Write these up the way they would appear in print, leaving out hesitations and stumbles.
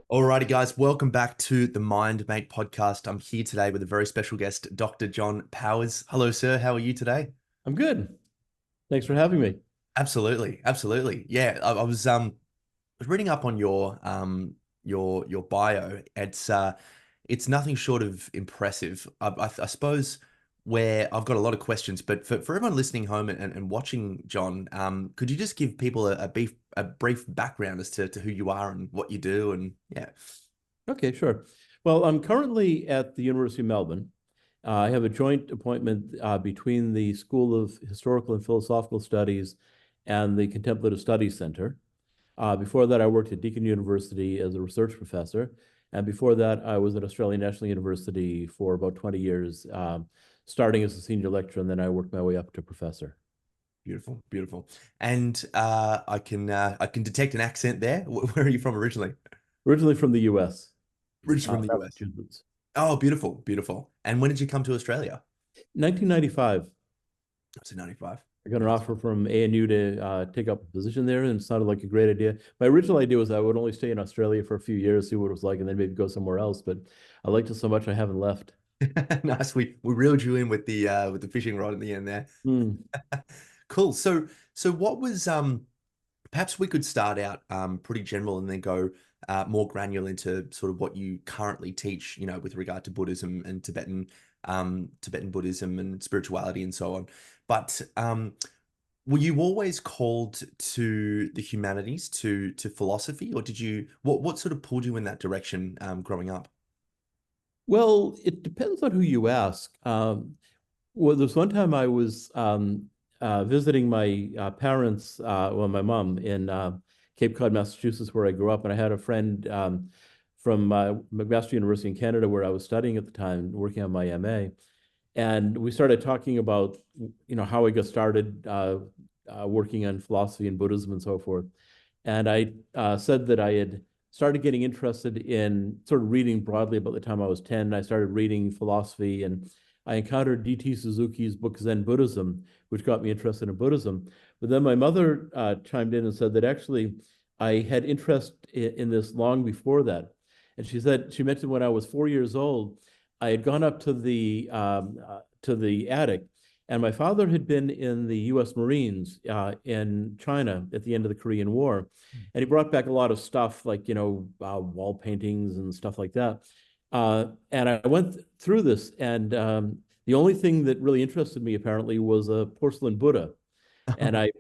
Alrighty, guys, welcome back to the Mind Mate podcast. I'm here today with a very special guest, Dr. John Powers. Hello, sir. How are you today? I'm good. Thanks for having me. Absolutely, absolutely. Yeah, I was reading up on your bio. It's nothing short of impressive. I suppose where I've got a lot of questions, but for everyone listening home and watching, John, could you just give people a brief background as to who you are and what you do and yeah. Okay, sure. Well, I'm currently at the University of Melbourne. I have a joint appointment between the School of Historical and Philosophical Studies and the Contemplative Studies Centre. Before that, I worked at Deakin University as a research professor. And before that, I was at Australian National University for about 20 years, starting as a senior lecturer, and then I worked my way up to professor. Beautiful, beautiful. And I can detect an accent there. Where are you from originally? Originally from the US, Originally from the US. Massachusetts. Oh, beautiful, beautiful. And when did you come to Australia? 1995. It's in 95. I got an Nice. offer from ANU to take up a position there, and it sounded like a great idea. My original idea was I would only stay in Australia for a few years, see what it was like, and then maybe go somewhere else. But I liked it so much I haven't left. Nice. We reeled you in with the fishing rod in the end there. Hmm. Cool. So what was perhaps we could start out pretty general and then go more granular into sort of what you currently teach, with regard to Buddhism and Tibetan Buddhism and spirituality and so on. But were you always called to the humanities, to philosophy, or did you what sort of pulled you in that direction growing up? Well, it depends on who you ask. Well, there's one time I was visiting my parents, well, my mom in Cape Cod, Massachusetts, where I grew up, and I had a friend from McMaster University in Canada, where I was studying at the time, working on my MA. And we started talking about, how I got started working on philosophy and Buddhism and so forth. And I said that I had started getting interested in sort of reading broadly about the time I was 10. I started reading philosophy, and I encountered D.T. Suzuki's book Zen Buddhism, which got me interested in Buddhism. But then my mother chimed in and said that actually I had interest in this long before that. And she mentioned when I was 4 years old, I had gone up to the attic, and my father had been in the U.S. Marines in China at the end of the Korean War, and he brought back a lot of stuff like wall paintings and stuff like that. And I went through this, and the only thing that really interested me apparently was a porcelain Buddha. And I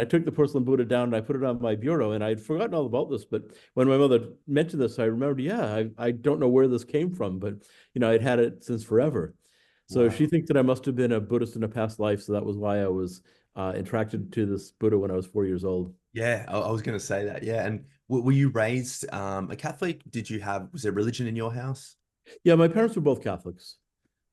took the porcelain Buddha down and I put it on my bureau. And I'd forgotten all about this, but when my mother mentioned this, I remembered, yeah, I don't know where this came from, but I'd had it since forever. So she Wow. thinks that I must have been a Buddhist in a past life. So that was why I was attracted to this Buddha when I was 4 years old. Yeah, I was going to say that. Yeah, and were you raised a Catholic? Was there religion in your house? Yeah, my parents were both Catholics.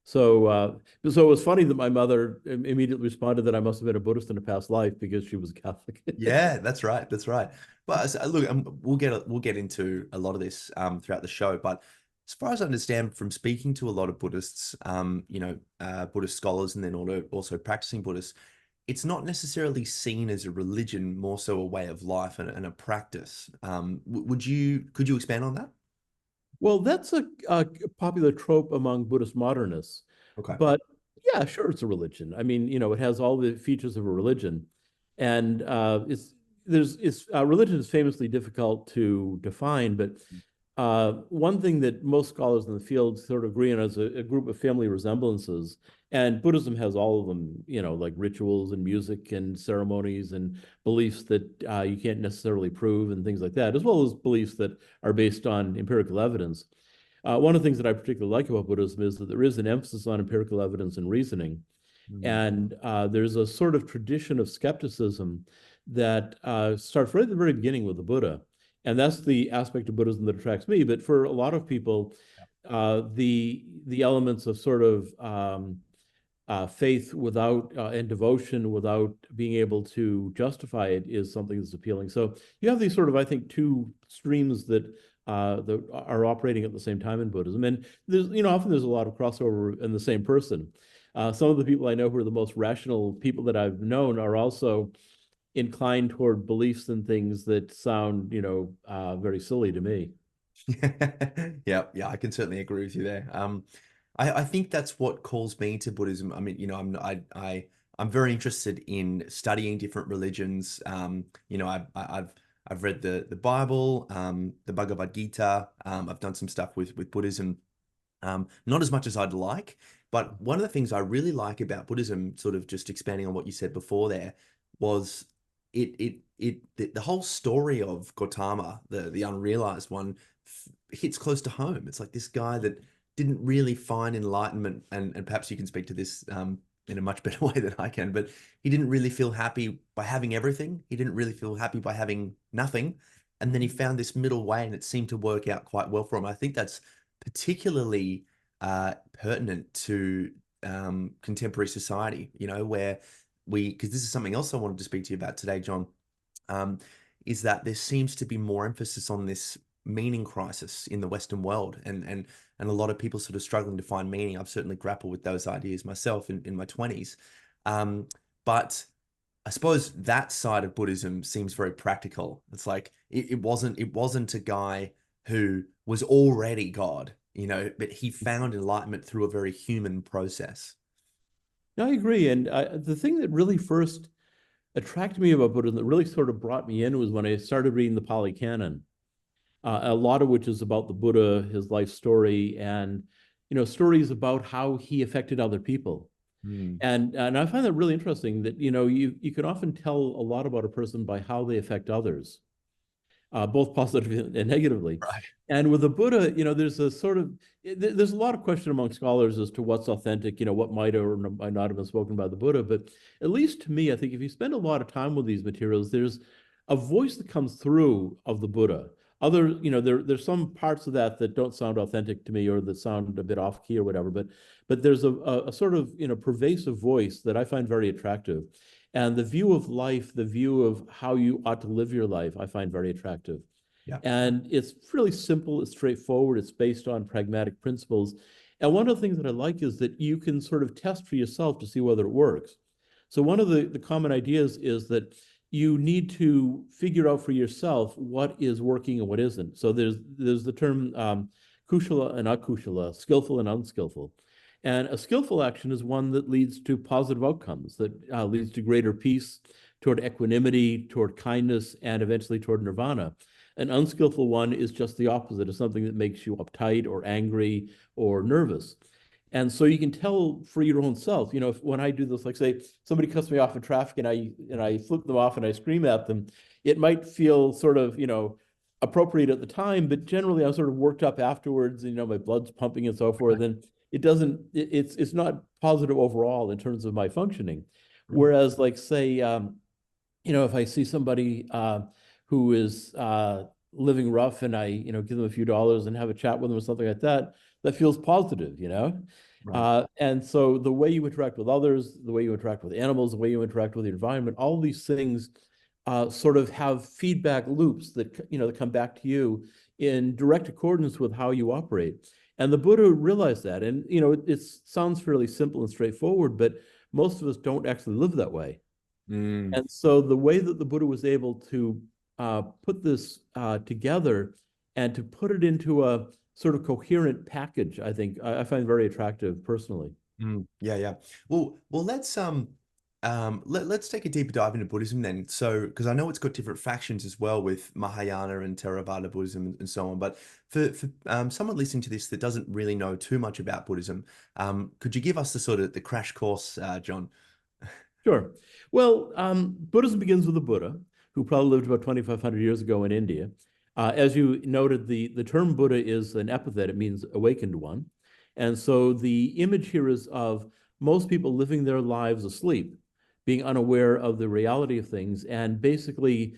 So it was funny that my mother immediately responded that I must have been a Buddhist in a past life because she was a Catholic. Yeah, that's right. That's right. But look, we'll get into a lot of this throughout the show. But as far as I understand from speaking to a lot of Buddhists, Buddhist scholars, and then also practicing Buddhists, it's not necessarily seen as a religion, more so a way of life and a practice. Could you expand on that? Well, that's a popular trope among Buddhist modernists. Okay. But yeah, sure, it's a religion. I mean, it has all the features of a religion, and religion is famously difficult to define. But one thing that most scholars in the field sort of agree on is a group of family resemblances. And Buddhism has all of them, like rituals and music and ceremonies and beliefs that you can't necessarily prove and things like that, as well as beliefs that are based on empirical evidence. One of the things that I particularly like about Buddhism is that there is an emphasis on empirical evidence and reasoning. Mm. And there's a sort of tradition of skepticism that starts right at the very beginning with the Buddha. And that's the aspect of Buddhism that attracts me. But for a lot of people, the elements of sort of faith without and devotion without being able to justify it is something that's appealing. So you have these sort of, I think, two streams that are operating at the same time in Buddhism, and often there's a lot of crossover in the same person. Some of the people I know who are the most rational people that I've known are also inclined toward beliefs and things that sound, very silly to me. Yeah, yeah, I can certainly agree with you there. I think that's what calls me to Buddhism. I mean, I'm very interested in studying different religions. I've read the Bible, the Bhagavad Gita. I've done some stuff with Buddhism. Not as much as I'd like, but one of the things I really like about Buddhism, sort of just expanding on what you said before there, was the whole story of Gautama, the unrealized one, hits close to home. It's like this guy that didn't really find enlightenment, and perhaps you can speak to this in a much better way than I can, but he didn't really feel happy by having everything. He didn't really feel happy by having nothing. And then he found this middle way, and it seemed to work out quite well for him. I think that's particularly pertinent to contemporary society, where because this is something else I wanted to speak to you about today, John, um, is that there seems to be more emphasis on this meaning crisis in the Western world, and a lot of people sort of struggling to find meaning. I've certainly grappled with those ideas myself in my 20s. But I suppose that side of Buddhism seems very practical. It's like it wasn't a guy who was already God, but he found enlightenment through a very human process. I agree. And the thing that really first attracted me about Buddhism, that really sort of brought me in, was when I started reading the Pali Canon, a lot of which is about the Buddha, his life story, and stories about how he affected other people. Mm, And I find that really interesting that you can often tell a lot about a person by how they affect others, both positively and negatively. right. And with the Buddha, there's a sort of there's a lot of question among scholars as to what's authentic, what might or might not have been spoken by the Buddha. But at least to me, I think if you spend a lot of time with these materials, there's a voice that comes through of the Buddha. There's some parts of that don't sound authentic to me, or that sound a bit off key or whatever. But there's a sort of pervasive voice that I find very attractive. And the view of life, the view of how you ought to live your life, I find very attractive. Yeah. And it's really simple, it's straightforward, it's based on pragmatic principles. And one of the things that I like is that you can sort of test for yourself to see whether it works. So one of the common ideas is that you need to figure out for yourself what is working and what isn't. So there's the term kushala and akushala, skillful and unskillful. And a skillful action is one that leads to positive outcomes, that leads to greater peace, toward equanimity, toward kindness, and eventually toward nirvana. An unskillful one is just the opposite, is something that makes you uptight or angry or nervous. And so you can tell for your own self, if when I do this, like say somebody cuts me off in traffic and I flip them off and I scream at them, it might feel sort of, appropriate at the time, but generally I'm sort of worked up afterwards, and my blood's pumping and so forth. And it's not positive overall in terms of my functioning. Mm, Whereas like say, if I see somebody who is living rough and I, give them a few dollars and have a chat with them or something like that, that feels positive. right. And so the way you interact with others, the way you interact with animals, the way you interact with the environment, all these things sort of have feedback loops that, that come back to you in direct accordance with how you operate. And the Buddha realized that. And, it sounds fairly simple and straightforward, but most of us don't actually live that way. Mm. And so the way that the Buddha was able to put this together and to put it into a sort of coherent package, I think I find very attractive personally. Yeah, yeah. Well, let's take a deeper dive into Buddhism then. So, because I know it's got different factions as well with Mahayana and Theravada Buddhism and so on. But for someone listening to this that doesn't really know too much about Buddhism, could you give us the sort of the crash course, John? Sure. Well, Buddhism begins with the Buddha, who probably lived about 2,500 years ago in India. As you noted, the term Buddha is an epithet. It means awakened one. And so the image here is of most people living their lives asleep, being unaware of the reality of things, and basically,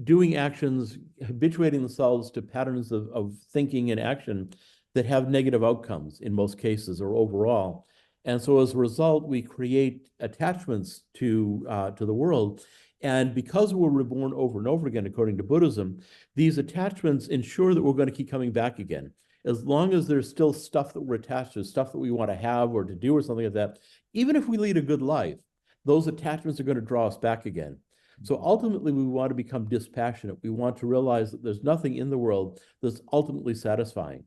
doing actions, habituating themselves to patterns of thinking and action that have negative outcomes in most cases or overall. And so as a result, we create attachments to the world. And because we're reborn over and over again, according to Buddhism, these attachments ensure that we're going to keep coming back again. As long as there's still stuff that we're attached to, stuff that we want to have or to do or something like that, even if we lead a good life, those attachments are going to draw us back again. So ultimately, we want to become dispassionate. We want to realize that there's nothing in the world that's ultimately satisfying.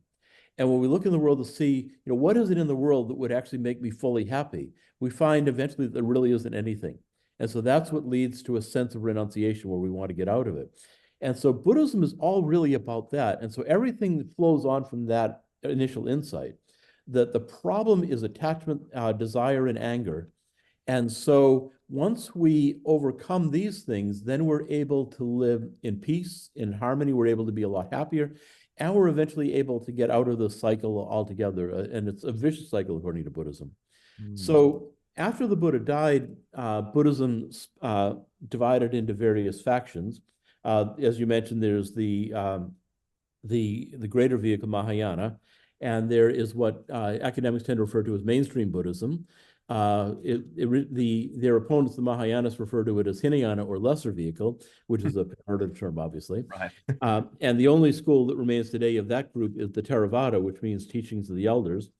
And when we look in the world to see, what is it in the world that would actually make me fully happy, we find eventually that there really isn't anything. And so that's what leads to a sense of renunciation where we want to get out of it. And so Buddhism is all really about that. And so everything that flows on from that initial insight, that the problem is attachment, desire, and anger. And so once we overcome these things, then we're able to live in peace, in harmony. We're able to be a lot happier. And we're eventually able to get out of the cycle altogether. And it's a vicious cycle, according to Buddhism. So after the Buddha died, Buddhism divided into various factions. As you mentioned, there's the greater vehicle, Mahayana, and there is what academics tend to refer to as mainstream Buddhism. Their opponents, the Mahayanas, refer to it as Hinayana or lesser vehicle, which is a pejorative term, obviously. Right. And the only school that remains today of that group is the Theravada, which means teachings of the elders.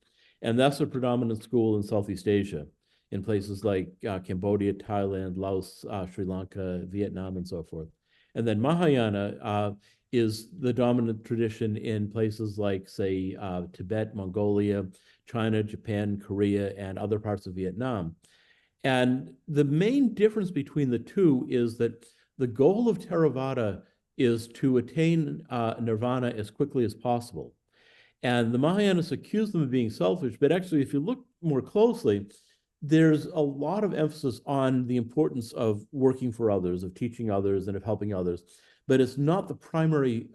And that's a predominant school in Southeast Asia, in places like Cambodia, Thailand, Laos, Sri Lanka, Vietnam, and so forth. And then Mahayana is the dominant tradition in places like, say, Tibet, Mongolia, China, Japan, Korea, and other parts of Vietnam. And the main difference between the two is that the goal of Theravada is to attain nirvana as quickly as possible. And the Mahayanas accuse them of being selfish, but actually, if you look more closely, there's a lot of emphasis on the importance of working for others, of teaching others, and of helping others. But it's not the primary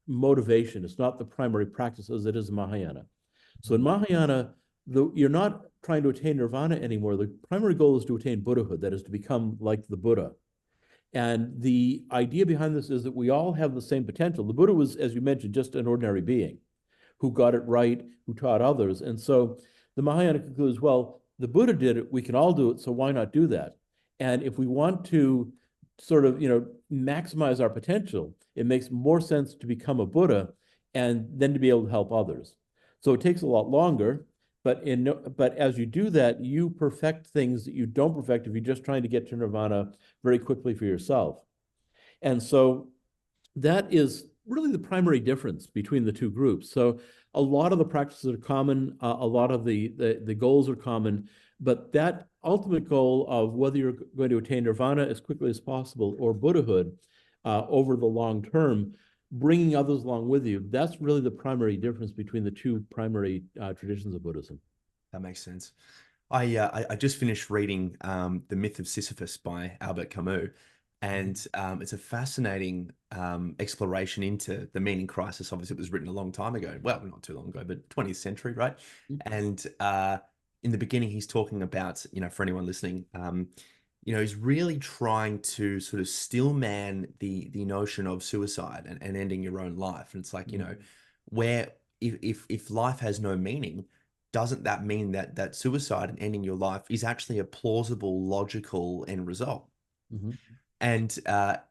motivation. It's not the primary practice as it is in Mahayana. So in Mahayana, you're not trying to attain nirvana anymore. The primary goal is to attain Buddhahood, that is to become like the Buddha. And the idea behind this is that we all have the same potential. The Buddha was, as you mentioned, just an ordinary being who got it right, who taught others. And so the Mahayana concludes, well, the Buddha did it, we can all do it, so why not do that? And if we want to sort of, maximize our potential, it makes more sense to become a Buddha and then to be able to help others. So it takes a lot longer, but as you do that, you perfect things that you don't perfect if you're just trying to get to nirvana very quickly for yourself. And so that is really the primary difference between the two groups. So a lot of the practices are common, a lot of the goals are common, but that ultimate goal of whether you're going to attain nirvana as quickly as possible or Buddhahood over the long term, bringing others along with you, that's really the primary difference between the two primary traditions of Buddhism. That makes sense. I just finished reading The Myth of Sisyphus by Albert Camus, and it's a fascinating exploration into the meaning crisis. Obviously, it was written a long time ago. Well, not too long ago, but 20th century, right? And in the beginning, he's talking about, for anyone listening, he's really trying to sort of stillman the notion of suicide and ending your own life. And it's like, where if life has no meaning, doesn't that mean that suicide and ending your life is actually a plausible, logical end result? And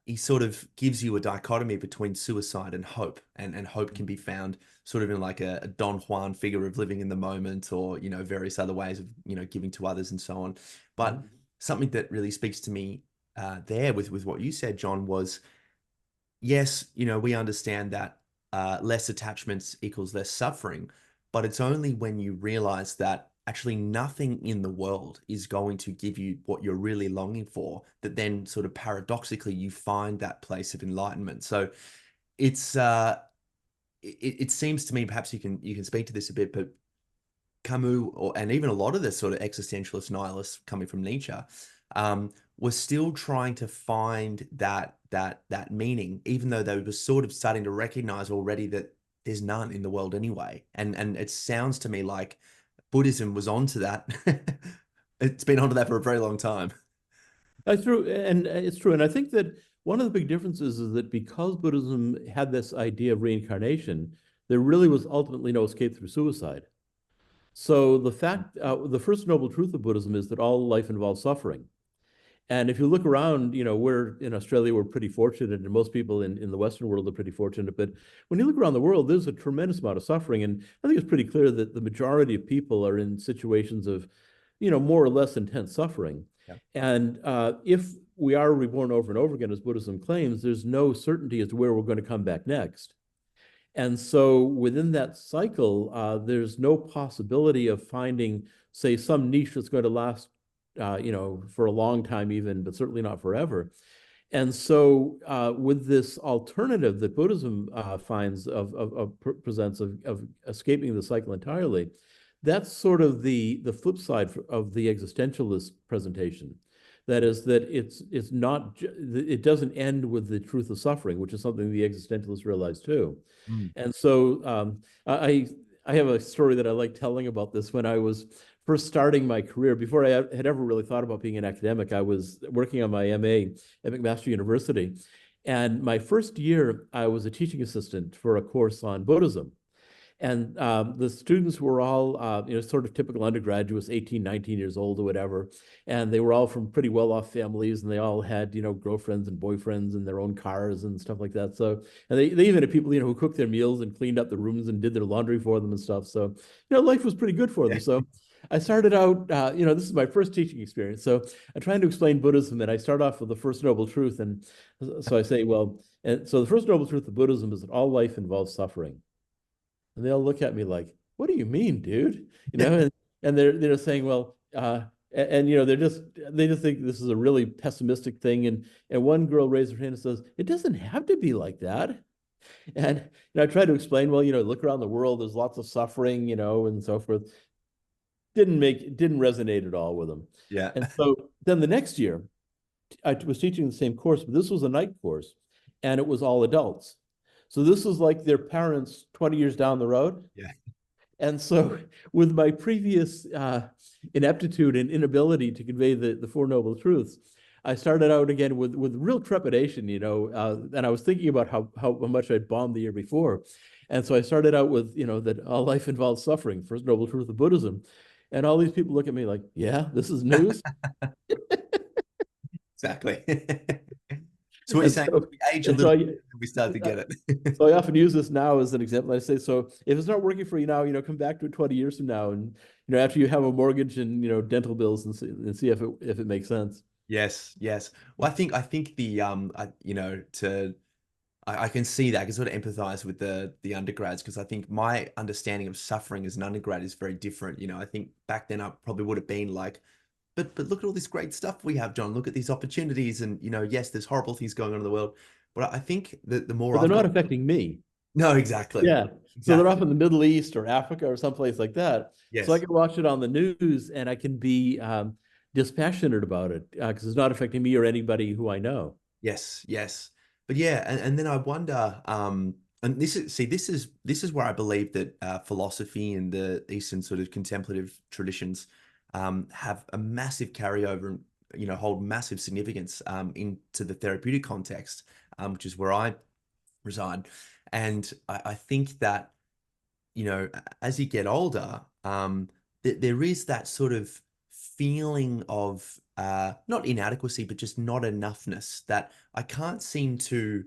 he sort of gives you a dichotomy between suicide and hope. And hope can be found sort of in like a Don Juan figure of living in the moment, or, various other ways of, giving to others and so on. But something that really speaks to me there with what you said, John, was, yes, we understand that less attachments equals less suffering, but it's only when you realize that actually nothing in the world is going to give you what you're really longing for, that then sort of paradoxically you find that place of enlightenment. So it's it seems to me, perhaps you can speak to this a bit, but Camus, and even a lot of the sort of existentialist nihilists coming from Nietzsche, was still trying to find that meaning, even though they were sort of starting to recognize already that there's none in the world anyway. And it sounds to me like Buddhism was onto that. It's been onto that for a very long time. It's true, and it's true. And I think that one of the big differences is that because Buddhism had this idea of reincarnation, there really was ultimately no escape through suicide. So the first noble truth of Buddhism is that all life involves suffering. And if you look around, we're in Australia, we're pretty fortunate, and most people in the Western world are pretty fortunate. But when you look around the world, there's a tremendous amount of suffering. And I think it's pretty clear that the majority of people are in situations of, more or less intense suffering. Yeah. And if we are reborn over and over again, as Buddhism claims, there's no certainty as to where we're going to come back next. And so within that cycle, there's no possibility of finding, say, some niche that's going to last, for a long time even, but certainly not forever. And so, with this alternative that Buddhism finds presents of escaping the cycle entirely, that's sort of the flip side of the existentialist presentation. That is, that it's not, it doesn't end with the truth of suffering, which is something the existentialists realize too. Mm. And so, I have a story that I like telling about this. When I was first starting my career, before I had ever really thought about being an academic, I was working on my MA at McMaster University. And my first year, I was a teaching assistant for a course on Buddhism. And the students were all, sort of typical undergraduates, 18, 19 years old or whatever. And they were all from pretty well-off families, and they all had, girlfriends and boyfriends and their own cars and stuff like that. So, and they even had people, who cooked their meals and cleaned up the rooms and did their laundry for them and stuff. So, life was pretty good for them. So I started out, this is my first teaching experience. So I'm trying to explain Buddhism, and I start off with the First Noble Truth. And so I say, well, and so the First Noble Truth of Buddhism is that all life involves suffering. And they all look at me like, "What do you mean, dude?" And they're saying, "Well," they just think this is a really pessimistic thing. And one girl raised her hand and says, "It doesn't have to be like that." And I try to explain, well, look around the world, there's lots of suffering, and so forth. Didn't resonate at all with them. Yeah. And so then the next year, I was teaching the same course, but this was a night course, and it was all adults. So this was like their parents 20 years down the road. Yeah. And so with my previous ineptitude and inability to convey the Four Noble Truths, I started out again with real trepidation, and I was thinking about how much I'd bombed the year before. And so I started out with, that all life involves suffering, First Noble Truth of Buddhism. And all these people look at me like, yeah, this is news. Exactly. So what you're And saying, so, we age a and so little bit, we start to get it. So I often use this now as an example. I say, so if it's not working for you now, come back to it 20 years from now, and after you have a mortgage and dental bills, and see if it makes sense. Yes, yes. Well, I think the I can see that. I can sort of empathize with the undergrads, because I think my understanding of suffering as an undergrad is very different. I think back then I probably would have been like, but look at all this great stuff we have, John. Look at these opportunities, and yes, there's horrible things going on in the world. But I think that the more But they're I've not got, affecting me. no, exactly, Yeah. So they're exactly, off in the Middle East or Africa or someplace like that. So I yes, can watch it on the news, and I can be dispassionate about it because it's not affecting me or anybody who I know. yes, yes. But yeah, and then I wonder, and this is where I believe that philosophy and the Eastern sort of contemplative traditions have a massive carryover and hold massive significance into the therapeutic context, which is where I reside. And I think that as you get older, there is that sort of feeling of not inadequacy, but just not enoughness, that I can't seem to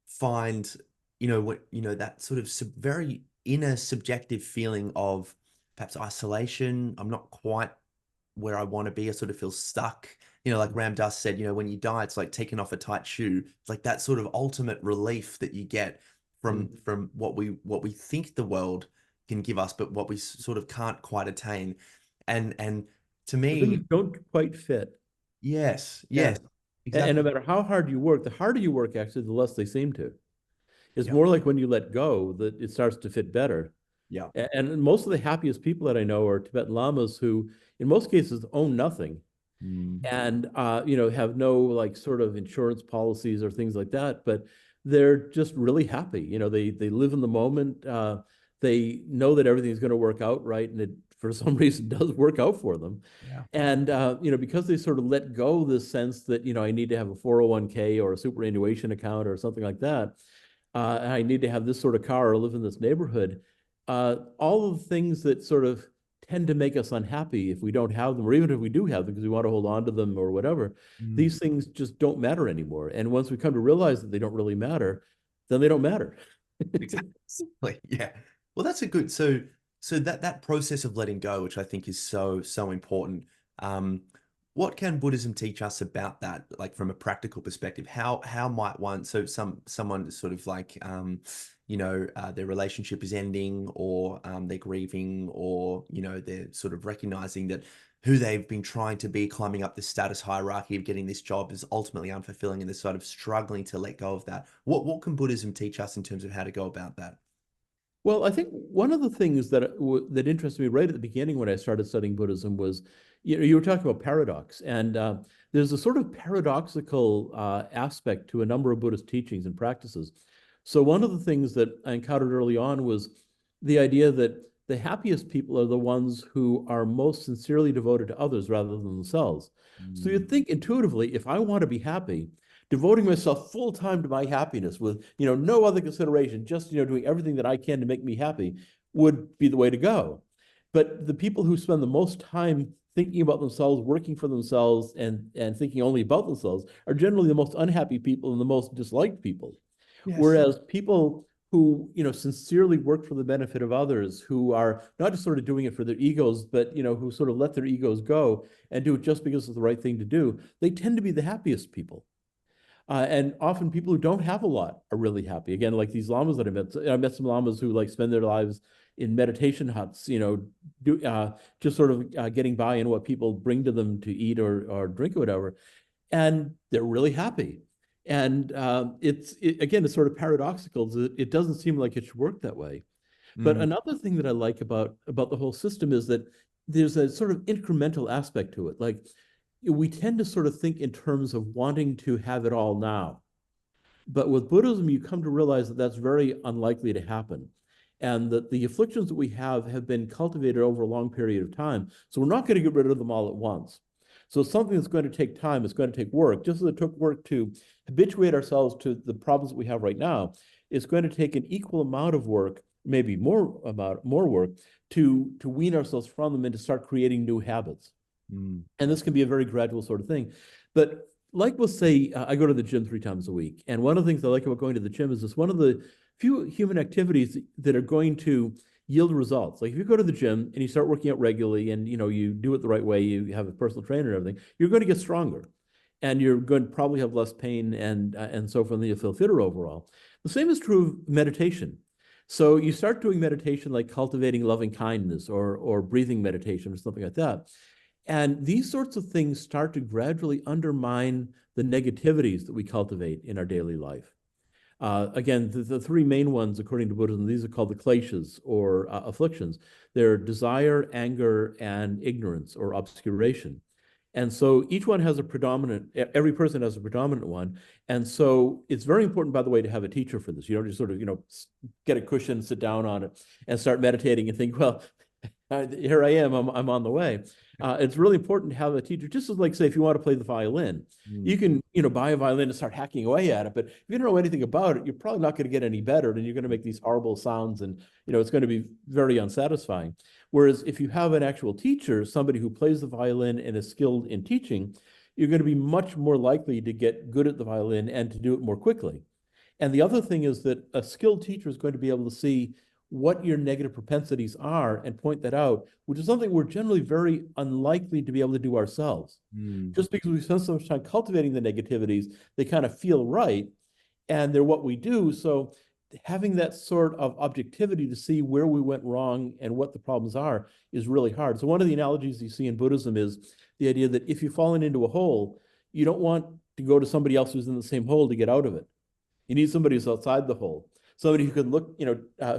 find, that sort of very inner subjective feeling of perhaps isolation. I'm not quite where I want to be. I sort of feel stuck. Like Ram Dass said, when you die, it's like taking off a tight shoe. It's like that sort of ultimate relief that you get from what we think the world can give us, but what we sort of can't quite attain. And to The me, things don't quite fit. yes, Yeah. yes, And no exactly. matter how hard you work, the harder you work, actually, the less they seem to. It's Yeah, more like when you let go that it starts to fit better. yeah. And most of the happiest people that I know are Tibetan lamas who, in most cases, own nothing Mm, and have no like sort of insurance policies or things like that. But they're just really happy. They live in the moment. They know that everything's going to work out right, and it for some reason does work out for them. yeah. And because they sort of let go this sense that I need to have a 401k or a superannuation account or something like that. I need to have this sort of car or live in this neighborhood. All of the things that sort of tend to make us unhappy if we don't have them, or even if we do have them because we want to hold on to them or whatever, Mm. these things just don't matter anymore. And once we come to realize that they don't really matter, then they don't matter. Exactly. Yeah. Well, that's a good, so that process of letting go, which I think is so important. Um, what can Buddhism teach us about that, like from a practical perspective? How might one, so someone sort of like their relationship is ending, or they're grieving, or they're sort of recognizing that who they've been trying to be, climbing up the status hierarchy of getting this job, is ultimately unfulfilling, and they're sort of struggling to let go of that. What can Buddhism teach us in terms of how to go about that? Well, I think one of the things that interested me right at the beginning when I started studying Buddhism was, you were talking about paradox, and there's a sort of paradoxical aspect to a number of Buddhist teachings and practices. So one of the things that I encountered early on was the idea that the happiest people are the ones who are most sincerely devoted to others rather than themselves. So you'd Mm. think intuitively, if I want to be happy, devoting myself full time to my happiness with no other consideration, just doing everything that I can to make me happy would be the way to go. But the people who spend the most time thinking about themselves, working for themselves, and thinking only about themselves are generally the most unhappy people and the most disliked people. Yes. Whereas people who sincerely work for the benefit of others, who are not just sort of doing it for their egos, but who sort of let their egos go and do it just because it's the right thing to do, they tend to be the happiest people. And often people who don't have a lot are really happy. Again, like these lamas that I met some lamas who like spend their lives in meditation huts, just sort of getting by on what people bring to them to eat or drink or whatever, and they're really happy. And again, it's sort of paradoxical. It doesn't seem like it should work that way. But Mm. another thing that I like about the whole system is that there's a sort of incremental aspect to it. Like we tend to sort of think in terms of wanting to have it all now. But with Buddhism, you come to realize that that's very unlikely to happen. And that the afflictions that we have been cultivated over a long period of time. So we're not going to get rid of them all at once. So it's something that's going to take time, it's going to take work. Just as it took work to habituate ourselves to the problems that we have right now, it's going to take an equal amount of work, maybe more work, to wean ourselves from them and to start creating new habits. Mm. And this can be a very gradual sort of thing. But like we'll say, I go to the gym 3 times a week. And one of the things I like about going to the gym is it's one of the few human activities that are going to yield results. Like if you go to the gym and you start working out regularly and you do it the right way, you have a personal trainer and everything, you're going to get stronger. And you're going to probably have less pain and so forth, and you'll feel fitter overall. The same is true of meditation. So you start doing meditation like cultivating loving kindness or breathing meditation or something like that. And these sorts of things start to gradually undermine the negativities that we cultivate in our daily life. Again, the three main ones, according to Buddhism, these are called the kleshas or afflictions. They're desire, anger, and ignorance or obscuration. And so each one has a predominant, every person has a predominant one. And so it's very important, by the way, to have a teacher for this. You don't just sort of, get a cushion, sit down on it, and start meditating and think, well, here I am, I'm on the way. It's really important to have a teacher, just as like, say, if you want to play the violin, Mm. you can, buy a violin and start hacking away at it. But if you don't know anything about it, you're probably not going to get any better. And you're going to make these horrible sounds and, it's going to be very unsatisfying. Whereas if you have an actual teacher, somebody who plays the violin and is skilled in teaching, you're going to be much more likely to get good at the violin and to do it more quickly. And the other thing is that a skilled teacher is going to be able to see what your negative propensities are and point that out, which is something we're generally very unlikely to be able to do ourselves. Mm. Just because we spend so much time cultivating the negativities, they kind of feel right and they're what we do. So having that sort of objectivity to see where we went wrong and what the problems are is really hard. So one of the analogies you see in Buddhism is the idea that if you've fallen into a hole, you don't want to go to somebody else who's in the same hole to get out of it. You need somebody who's outside the hole, somebody who can look,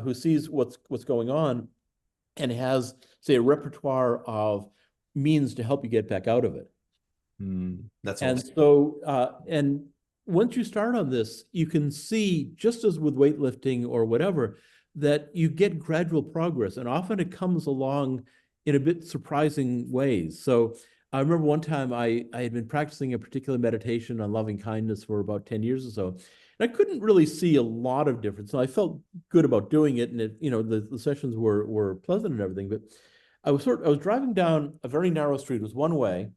who sees what's going on and has, say, a repertoire of means to help you get back out of it. Mm. That's And awesome. so, and once you start on this, you can see, just as with weightlifting or whatever, that you get gradual progress. And often it comes along in a bit surprising ways. So I remember one time I had been practicing a particular meditation on loving kindness for about 10 years or so. And I couldn't really see a lot of difference. And I felt good about doing it. And the sessions were pleasant and everything. But I was driving down a very narrow street. It was one way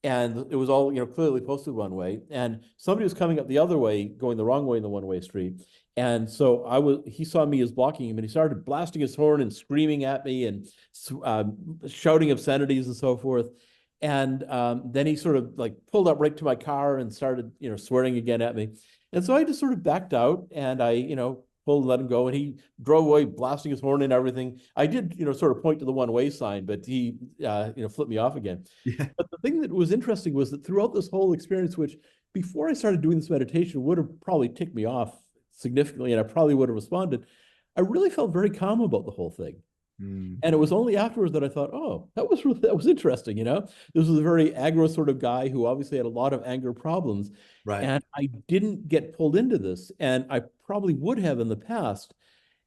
and it was all clearly posted one way, and somebody was coming up the other way going the wrong way in the one-way street. And so he saw me as blocking him and he started blasting his horn and screaming at me and shouting obscenities and so forth. And then he sort of like pulled up right to my car and started, swearing again at me. And so I just sort of backed out and I, pulled and let him go. And he drove away, blasting his horn and everything. I did, sort of point to the one-way sign, but he, flipped me off again. Yeah. But the thing that was interesting was that throughout this whole experience, which before I started doing this meditation would have probably ticked me off significantly, and I probably would have responded, I really felt very calm about the whole thing. Mm, And it was only afterwards that I thought, oh, that was interesting, This was a very aggro sort of guy who obviously had a lot of anger problems. right. And I didn't get pulled into this. And I probably would have in the past.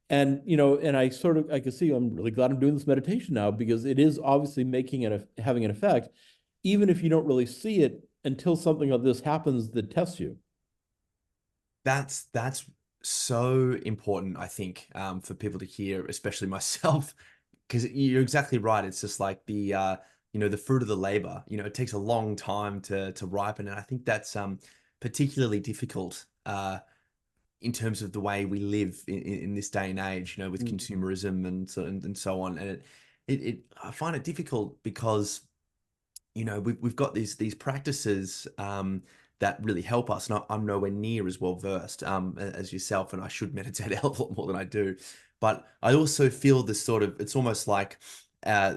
And, and I could see, I'm really glad I'm doing this meditation now because it is obviously having an effect, even if you don't really see it until something of this happens that tests you. That's so important, I think, for people to hear, especially myself, because you're exactly right. It's just like the fruit of the labor. It takes a long time to ripen, and I think that's particularly difficult in terms of the way we live in this day and age. With Mhm. consumerism and so on, and it I find it difficult because we've got these practices that really help us. And I'm nowhere near as well versed as yourself, and I should meditate a hell of a lot more than I do. But I also feel this sort of, it's almost like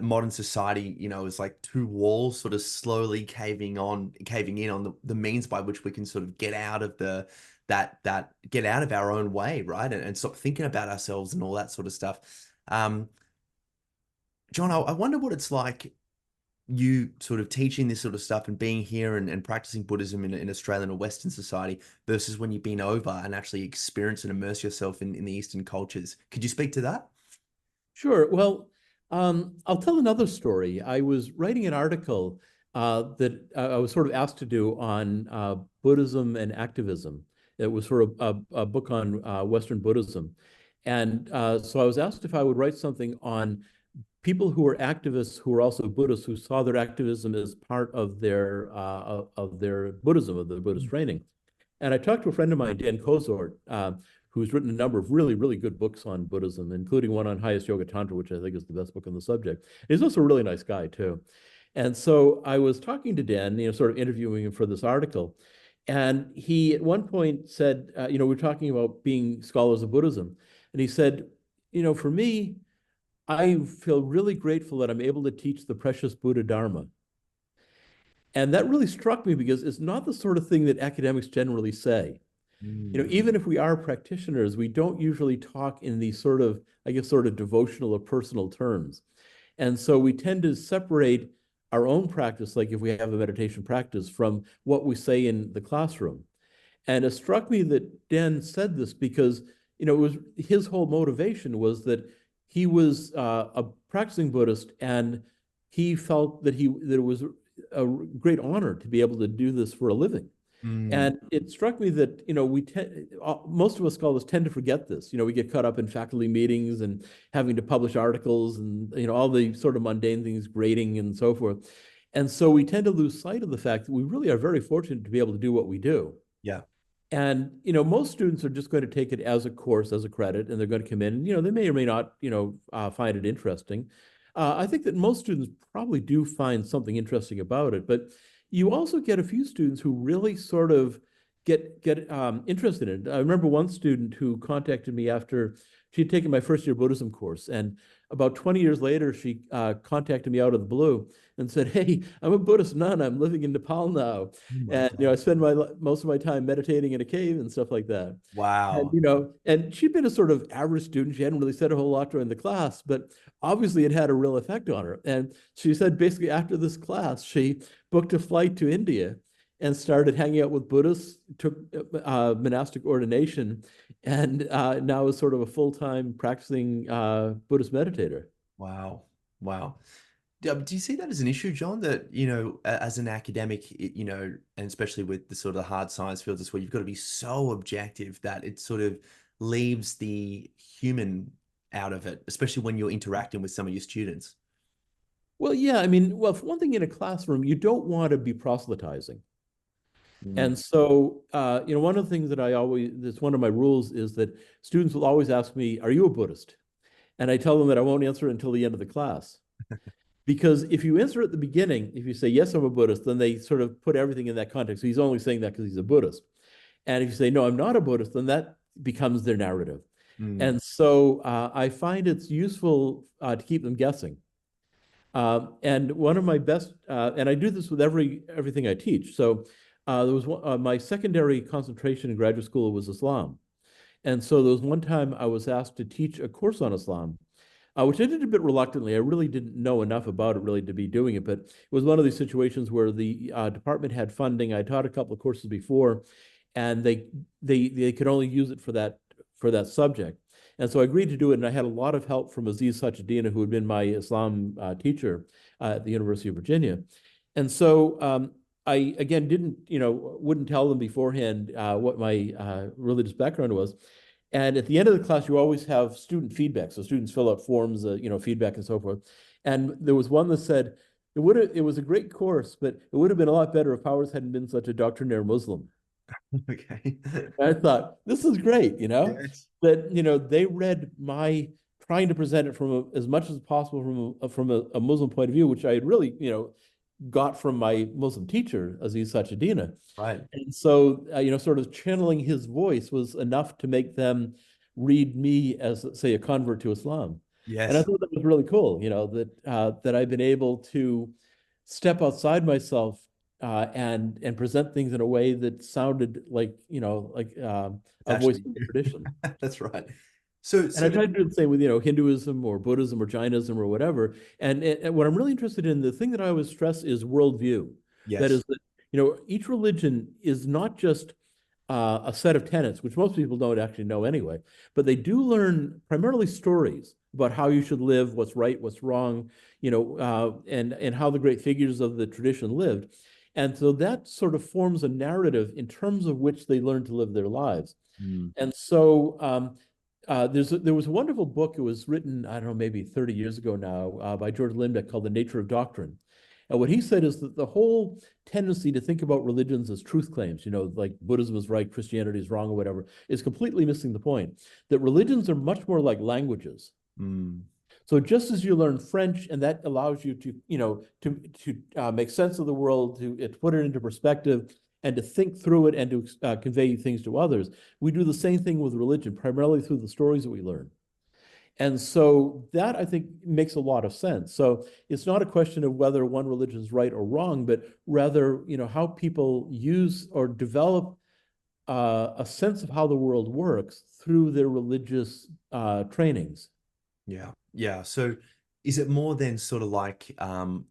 modern society, is like two walls sort of slowly caving in on the means by which we can sort of get out of get out of our own way, right? And stop thinking about ourselves and all that sort of stuff. Um, John, I wonder what it's like you sort of teaching this sort of stuff and being here and practicing Buddhism in Australian or Western society versus when you've been over and actually experience and immerse yourself in the Eastern cultures. Could you speak to that? Sure. Well, I'll tell another story. I was writing an article that I was sort of asked to do on Buddhism and activism. It was for a book on Western Buddhism. And so I was asked if I would write something on people who were activists who were also Buddhists who saw their activism as part of their Buddhism, of their Buddhist Mm. training. And I talked to a friend of mine, Dan Kozort, who's written a number of really, really good books on Buddhism, including one on Highest Yoga Tantra, which I think is the best book on the subject. He's also a really nice guy, too. And so I was talking to Dan, sort of interviewing him for this article. And he at one point said, we were talking about being scholars of Buddhism. And he said, for me, I feel really grateful that I'm able to teach the precious Buddha Dharma. And that really struck me because it's not the sort of thing that academics generally say. Mm. Even if we are practitioners, we don't usually talk in these sort of, I guess, sort of devotional or personal terms. And so we tend to separate our own practice, like if we have a meditation practice, from what we say in the classroom. And it struck me that Dan said this because, it was his whole motivation was that he was a practicing Buddhist and he felt that it was a great honor to be able to do this for a living. Mm. And it struck me that, most of us scholars tend to forget this. We get caught up in faculty meetings and having to publish articles and, all the sort of mundane things, grading and so forth. And so we tend to lose sight of the fact that we really are very fortunate to be able to do what we do. Yeah. And, most students are just going to take it as a course, as a credit, and they're going to come in and, they may or may not, find it interesting. I think that most students probably do find something interesting about it, but you also get a few students who really sort of get interested in it. I remember one student who contacted me after she had taken my first year Buddhism course, and about 20 years later, she contacted me out of the blue and said, "Hey, I'm a Buddhist nun. I'm living in Nepal now, Oh my and God. I spend most of my time meditating in a cave and stuff like that." And Wow. and she'd been a sort of average student. She hadn't really said a whole lot during the class, but obviously it had a real effect on her. And she said basically after this class, she booked a flight to India and started hanging out with Buddhists, took monastic ordination, and now is sort of a full-time practicing Buddhist meditator. Wow. Wow. Do you see that as an issue, John? That, as an academic, and especially with the sort of hard science fields, it's where you've got to be so objective that it sort of leaves the human out of it, especially when you're interacting with some of your students. Well, yeah, I mean, well, for one thing, in a classroom, you don't want to be proselytizing. Mm. And so, one of the things that that's one of my rules is that students will always ask me, "Are you a Buddhist?" And I tell them that I won't answer until the end of the class. Because if you answer at the beginning, if you say, yes, I'm a Buddhist, then they sort of put everything in that context. So he's only saying that because he's a Buddhist. And if you say, no, I'm not a Buddhist, then that becomes their narrative. Mm. And so I find it's useful to keep them guessing. And one of my best, and I do this with everything I teach. So there was my secondary concentration in graduate school was Islam. And so there was one time I was asked to teach a course on Islam, which I did a bit reluctantly. I really didn't know enough about it really to be doing it, but it was one of these situations where the department had funding. I taught a couple of courses before, and they could only use it for that subject. And so I agreed to do it, and I had a lot of help from Aziz Sachedina, who had been my Islam teacher at the University of Virginia. And so I, again, wouldn't tell them beforehand what my religious background was. And at the end of the class, you always have student feedback. So students fill out forms, feedback and so forth. And there was one that said, it was a great course, but it would have been a lot better if Powers hadn't been such a doctrinaire Muslim. Okay. I thought, this is great, Yes. that, they read my trying to present it from as much as possible from a Muslim point of view, which I had really, got from my Muslim teacher, Aziz Sachedina. Right. And so, sort of channeling his voice was enough to make them read me as, say, a convert to Islam. And I Yes. thought that was really cool, that I've been able to step outside myself and present things in a way that sounded like, It's a voice actually of the tradition. that's right. So And I tried to do the same with, Hinduism or Buddhism or Jainism or whatever. And what I'm really interested in, the thing that I always stress is worldview. That yes. is that, each religion is not just a set of tenets, which most people don't actually know anyway, but they do learn primarily stories about how you should live, what's right, what's wrong, and how the great figures of the tradition lived. And so that sort of forms a narrative in terms of which they learn to live their lives. Mm. And so there was a wonderful book. It was written, I don't know, maybe 30 years ago now, by George Lindbeck called The Nature of Doctrine. And what he said is that the whole tendency to think about religions as truth claims, like Buddhism is right, Christianity is wrong, or whatever, is completely missing the point. That religions are much more like languages. Mm. So just as you learn French, and that allows you to make sense of the world, to put it into perspective, and to think through it, and to convey things to others, we do the same thing with religion, primarily through the stories that we learn. And so that, I think, makes a lot of sense. So it's not a question of whether one religion is right or wrong, but rather, how people use or develop a sense of how the world works through their religious trainings. Yeah. Yeah. So is it more than sort of like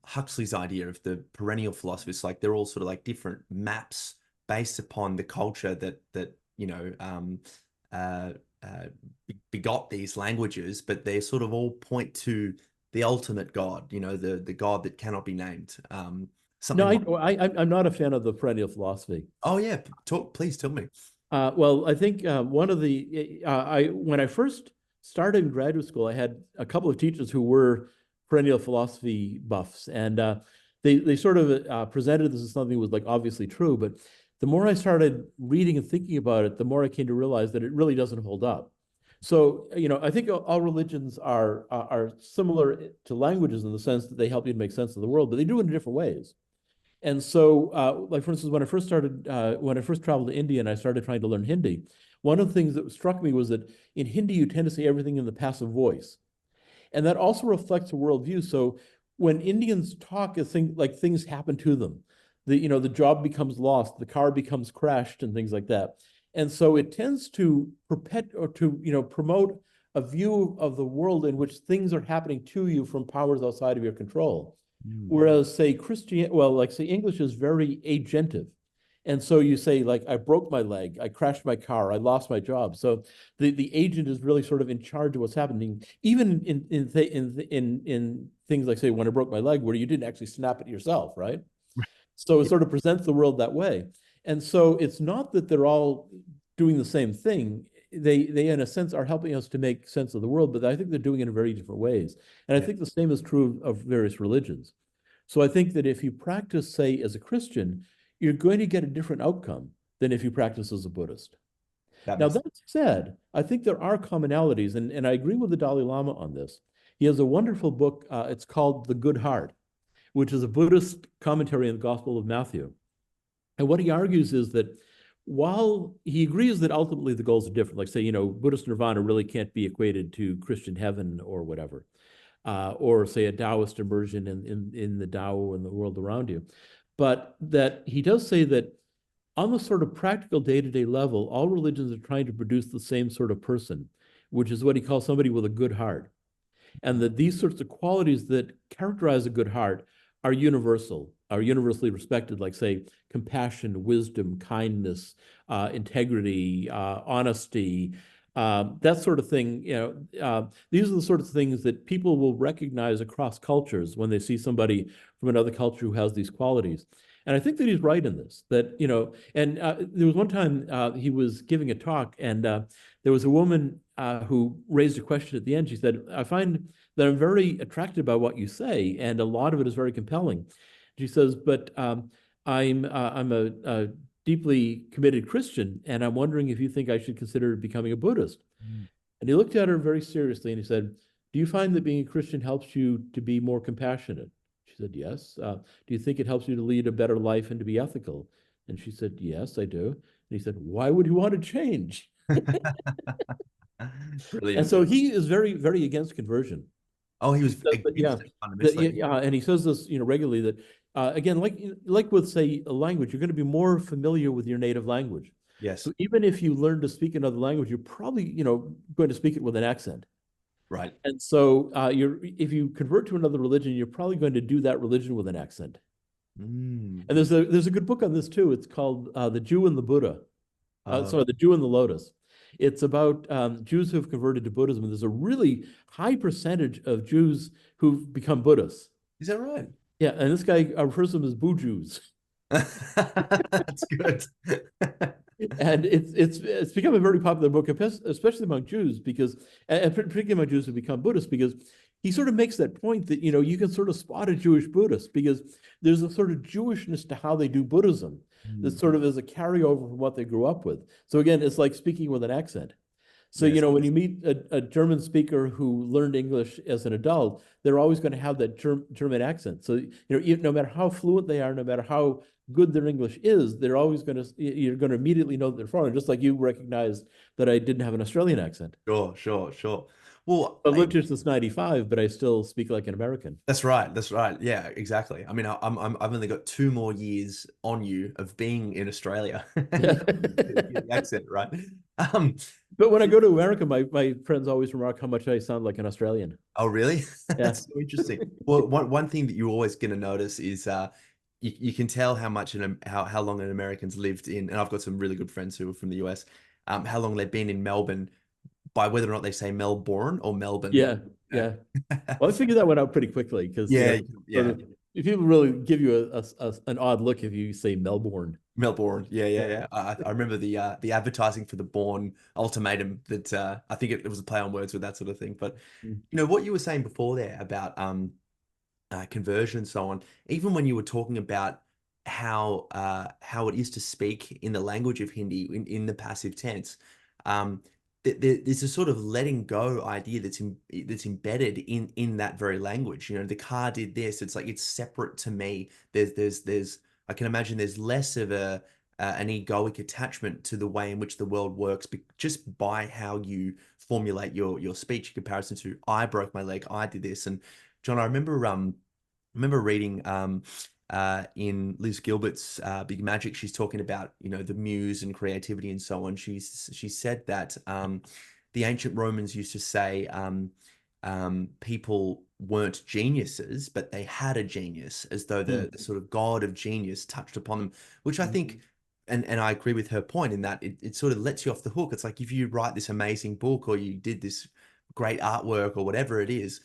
Huxley's idea of the perennial philosophers, like they're all sort of like different maps based upon the culture that uh, uh, begot these languages, but they sort of all point to the ultimate God, the God that cannot be named. No, Something like, I'm not a fan of the perennial philosophy. oh yeah, please tell me. Well, I think one of the when I first started in graduate school, I had a couple of teachers who were perennial philosophy buffs, and they sort of presented this as something that was like obviously true. But the more I started reading and thinking about it, the more I came to realize that it really doesn't hold up. So, I think all religions are similar to languages in the sense that they help you to make sense of the world, but they do it in different ways. And so, like for instance, when I first traveled to India and I started trying to learn Hindi, one of the things that struck me was that in Hindi you tend to say everything in the passive voice, and that also reflects a worldview. So when Indians talk, things happen to them. The job becomes lost, the car becomes crashed, and things like that. And so it tends to promote a view of the world in which things are happening to you from powers outside of your control. Mm. Whereas, say, English is very agentive. And so you say, like, I broke my leg, I crashed my car, I lost my job. So the agent is really sort of in charge of what's happening, even in things like, say, when I broke my leg, where you didn't actually snap it yourself, right? So it Yeah. sort of presents the world that way. And so it's not that they're all doing the same thing. They in a sense are helping us to make sense of the world, but I think they're doing it in very different ways. And I Yeah. think the same is true of various religions. So I think that if you practice, say, as a Christian, you're going to get a different outcome than if you practice as a Buddhist. That Now, makes that said, I think there are commonalities, and I agree with the Dalai Lama on this. He has a wonderful book. It's called The Good Heart, which is a Buddhist commentary on the Gospel of Matthew. And what he argues is that while he agrees that ultimately the goals are different, like say, Buddhist nirvana really can't be equated to Christian heaven or whatever, or say a Taoist immersion in the Tao and the world around you. But that he does say that on the sort of practical day-to-day level, all religions are trying to produce the same sort of person, which is what he calls somebody with a good heart. And that these sorts of qualities that characterize a good heart are universal, are universally respected, like say compassion, wisdom, kindness, integrity, honesty, that sort of thing. These are the sorts of things that people will recognize across cultures when they see somebody from another culture who has these qualities. And I think that he's right in this, that, and there was one time he was giving a talk, and there was a woman who raised a question at the end. She said, I find that I'm very attracted by what you say, and a lot of it is very compelling. She says, but I'm a deeply committed Christian, and I'm wondering if you think I should consider becoming a Buddhist. Mm. And he looked at her very seriously and he said, do you find that being a Christian helps you to be more compassionate? She said, yes. Do you think it helps you to lead a better life and to be ethical? And she said, yes, I do. And he said, why would you want to change? And Brilliant. so he is very, very against conversion. Oh, he was Yeah, against it fundamentally. yeah, and he says this, regularly that again, like with say a language, you're going to be more familiar with your native language. Yes. So even if you learn to speak another language, you're probably, going to speak it with an accent. Right. And so if you convert to another religion, you're probably going to do that religion with an accent. Mm. And there's a good book on this too. It's called The Jew and the Buddha. Sorry, The Jew and the Lotus. It's about Jews who've converted to Buddhism. And there's a really high percentage of Jews who've become Buddhists. Is that right? Yeah, and this guy refers to them as Boo Jews. That's good. And it's become a very popular book, especially among Jews, because, and particularly among Jews who become Buddhists, because he sort of makes that point that, you can sort of spot a Jewish Buddhist because there's a sort of Jewishness to how they do Buddhism that Mm. sort of is a carryover from what they grew up with. So again, it's like speaking with an accent. So, Yes. when you meet a German speaker who learned English as an adult, they're always going to have that German accent. So, no matter how fluent they are, no matter how good their English is, you're going to immediately know that they're foreign, just like you recognized that I didn't have an Australian accent. Sure, sure, sure. Well, I've lived here since 95, but I still speak like an American. that's right. That's right. Yeah, exactly. I mean, I've only got 2 more years on you of being in Australia. And Yeah. you get the accent, right? Um, But when I go to America, my friends always remark how much I sound like an Australian. oh, really? Yeah. That's so interesting. Well, one thing that you're always going to notice is you can tell how much how long an American's lived in, and I've got some really good friends who are from the US, how long they've been in Melbourne by whether or not they say Melbourne or Melbourne. Yeah. Yeah. Well, I figured that one out pretty quickly because, Yeah, sort yeah. of, if people really give you an odd look if you say Melbourne. Melbourne. Yeah, yeah, Yeah. yeah. I remember the advertising for the Bourne ultimatum that I think it was a play on words with that sort of thing. But Mm. what you were saying before there about conversion and so on, even when you were talking about how it is to speak in the language of Hindi in the passive tense, um, there's a sort of letting go idea that's embedded in that very language. The car did this. It's like it's separate to me. There's I can imagine there's less of an egoic attachment to the way in which the world works, just by how you formulate your speech in comparison to I broke my leg, I did this. And John, I remember reading in Liz Gilbert's Big Magic, she's talking about the muse and creativity and so on. She said that the ancient Romans used to say people weren't geniuses, but they had a genius, as though the sort of god of genius touched upon them, which I think. And I agree with her point in that it sort of lets you off the hook. It's like if you write this amazing book or you did this great artwork or whatever it is,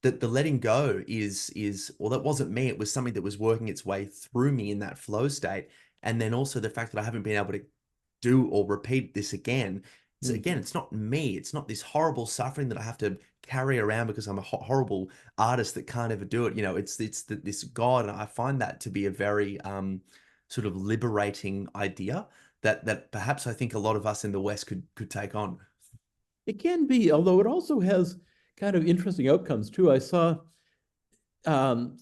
that the letting go is well, that wasn't me. It was something that was working its way through me in that flow state. And then also the fact that I haven't been able to do or repeat this again. So again, it's not me. It's not this horrible suffering that I have to carry around because I'm a horrible artist that can't ever do it. It's this God, and I find that to be a very sort of liberating idea that perhaps I think a lot of us in the West could take on. It can be, although it also has kind of interesting outcomes too. I saw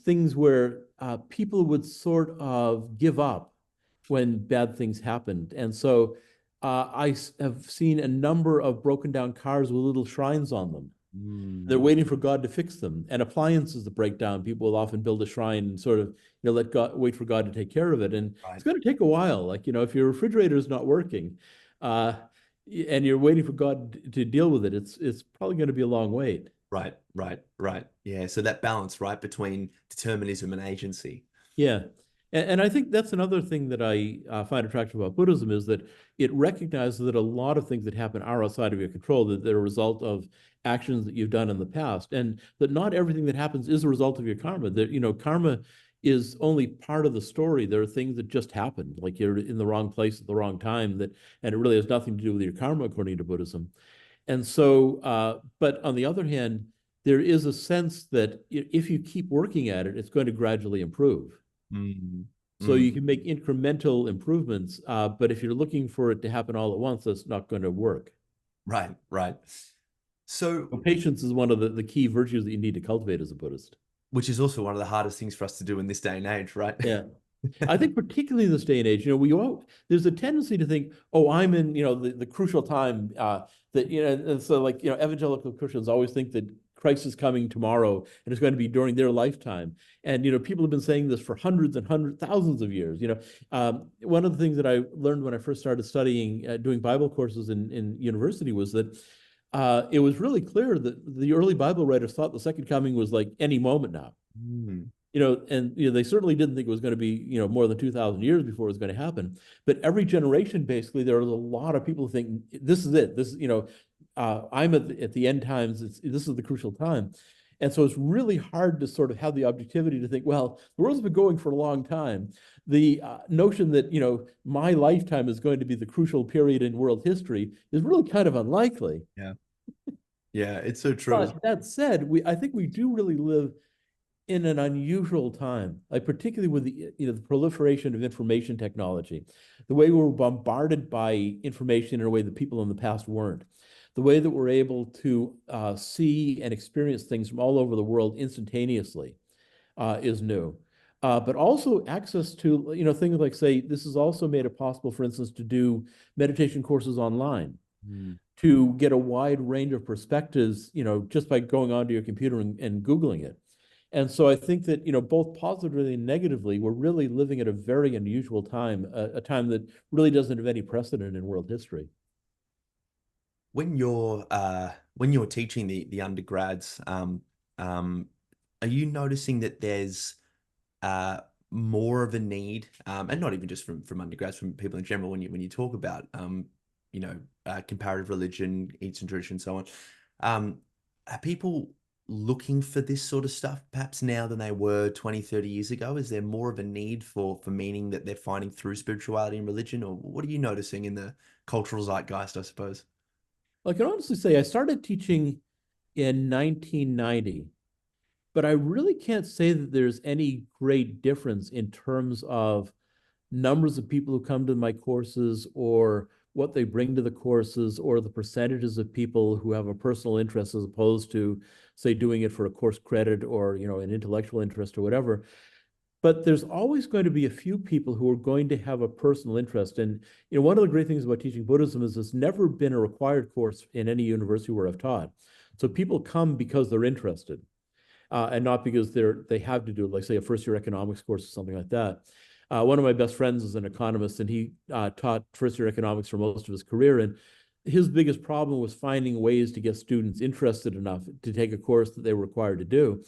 things where people would sort of give up when bad things happened. And so I have seen a number of broken down cars with little shrines on them. They're Mm, waiting for God to fix them. And appliances that break down, people will often build a shrine and sort of, let God wait for God to take care of it. And right, it's going to take a while. Like, if your refrigerator is not working, uh, and you're waiting for God to deal with it, it's probably going to be a long wait. right, right, right. Yeah. So that balance, right, between determinism and agency. Yeah. And I think that's another thing that I find attractive about Buddhism is that it recognizes that a lot of things that happen are outside of your control, that they're a result of actions that you've done in the past, and that not everything that happens is a result of your karma. That, karma is only part of the story. There are things that just happened, like you're in the wrong place at the wrong time, and it really has nothing to do with your karma, according to Buddhism. And so, but on the other hand, there is a sense that if you keep working at it, it's going to gradually improve. Mm, So you mm, can make incremental improvements, but if you're looking for it to happen all at once, that's not going to work. right, right. So, So patience is one of the key virtues that you need to cultivate as a Buddhist. which is also one of the hardest things for us to do in this day and age, right? Yeah. I think particularly in this day and age, there's a tendency to think, oh, I'm in, the crucial time that, and so like, evangelical Christians always think that Christ is coming tomorrow and it's going to be during their lifetime. And, people have been saying this for hundreds and hundreds, thousands of years. One of the things that I learned when I first started studying, doing Bible courses in university was that it was really clear that the early Bible writers thought the second coming was like any moment now. Mm, And they certainly didn't think it was going to be, more than 2,000 years before it was going to happen. But every generation, basically, there was a lot of people who think this is it. This is, I'm at the end times. This is the crucial time. And so it's really hard to sort of have the objectivity to think, well, the world's been going for a long time. The notion that, my lifetime is going to be the crucial period in world history is really kind of unlikely. yeah. Yeah, it's so true. But that said, I think we do really live in an unusual time, like particularly with the proliferation of information technology, the way we're bombarded by information in a way that people in the past weren't, the way that we're able to see and experience things from all over the world instantaneously is new. But also access to things like, say, this has also made it possible, for instance, to do meditation courses online, Mm, to get a wide range of perspectives, just by going onto your computer and Googling it. And so I think that, both positively and negatively, we're really living at a very unusual time, a time that really doesn't have any precedent in world history. when you're teaching the undergrads, um, are you noticing that there's uh more of a need, and not even just from undergrads, from people in general, when you talk about comparative religion, Eastern tradition, so on, are people looking for this sort of stuff perhaps now than they were 20, 30 years ago? Is there more of a need for meaning that they're finding through spirituality and religion, or what are you noticing in the cultural zeitgeist, I suppose? I can honestly say I started teaching in 1990, but I really can't say that there's any great difference in terms of numbers of people who come to my courses or what they bring to the courses or the percentages of people who have a personal interest as opposed to, say, doing it for a course credit or, an intellectual interest or whatever. But there's always going to be a few people who are going to have a personal interest. And one of the great things about teaching Buddhism is it's never been a required course in any university where I've taught. So people come because they're interested, and not because they have to do it, like, say, a first-year economics course or something like that. One of my best friends is an economist, and he taught first-year economics for most of his career. And his biggest problem was finding ways to get students interested enough to take a course that they were required to do.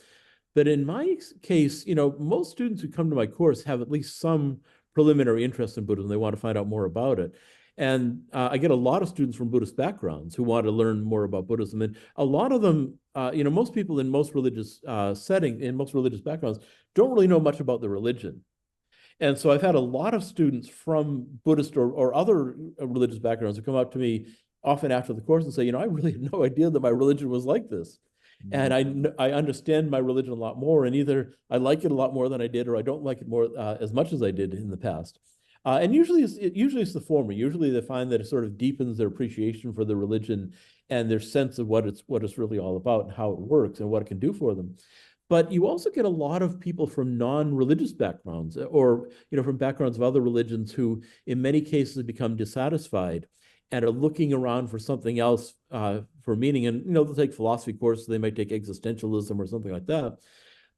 But in my case, most students who come to my course have at least some preliminary interest in Buddhism. They want to find out more about it. And I get a lot of students from Buddhist backgrounds who want to learn more about Buddhism. And a lot of them, most people in most religious in most religious backgrounds, don't really know much about the religion. And so I've had a lot of students from Buddhist or other religious backgrounds who come up to me often after the course and say, I really had no idea that my religion was like this. And I understand my religion a lot more, and either I like it a lot more than I did, or I don't like it more as much as I did in the past. And usually it's the former. Usually they find that it sort of deepens their appreciation for the religion and their sense of what it's really all about and how it works and what it can do for them. But you also get a lot of people from non-religious backgrounds or from backgrounds of other religions who in many cases become dissatisfied and are looking around for something else for meaning. And they'll take philosophy courses, they might take existentialism or something like that.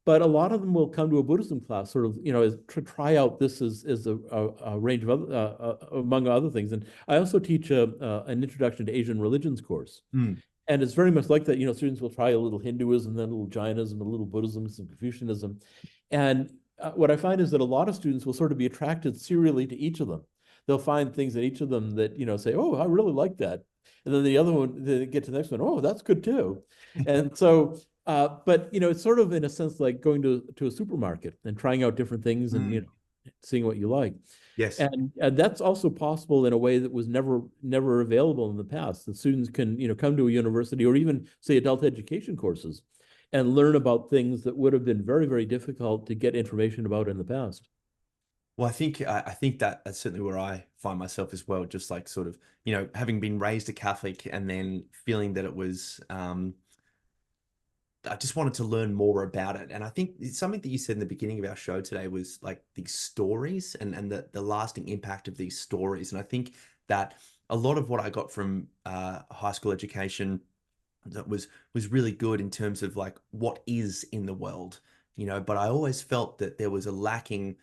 But a lot of them will come to a Buddhism class, sort of, to try out this as a range of other, among other things. And I also teach an introduction to Asian religions course. Mm. And it's very much like that. Students will try a little Hinduism, then a little Jainism, a little Buddhism, some Confucianism. And what I find is that a lot of students will sort of be attracted serially to each of them. They'll find things in each of them that, say, oh, I really like that. And then the other one, they get to the next one, oh, that's good too. And so, but, it's sort of in a sense like going to a supermarket and trying out different things and, seeing what you like. Yes. And that's also possible in a way that was never available in the past. The students can, come to a university or even say adult education courses and learn about things that would have been very, very difficult to get information about in the past. Well, I think that's certainly where I find myself as well, just like sort of, having been raised a Catholic and then feeling that it was I just wanted to learn more about it. And I think it's something that you said in the beginning of our show today was like these stories and the lasting impact of these stories. And I think that a lot of what I got from high school education that was really good in terms of like what is in the world, but I always felt that there was a lacking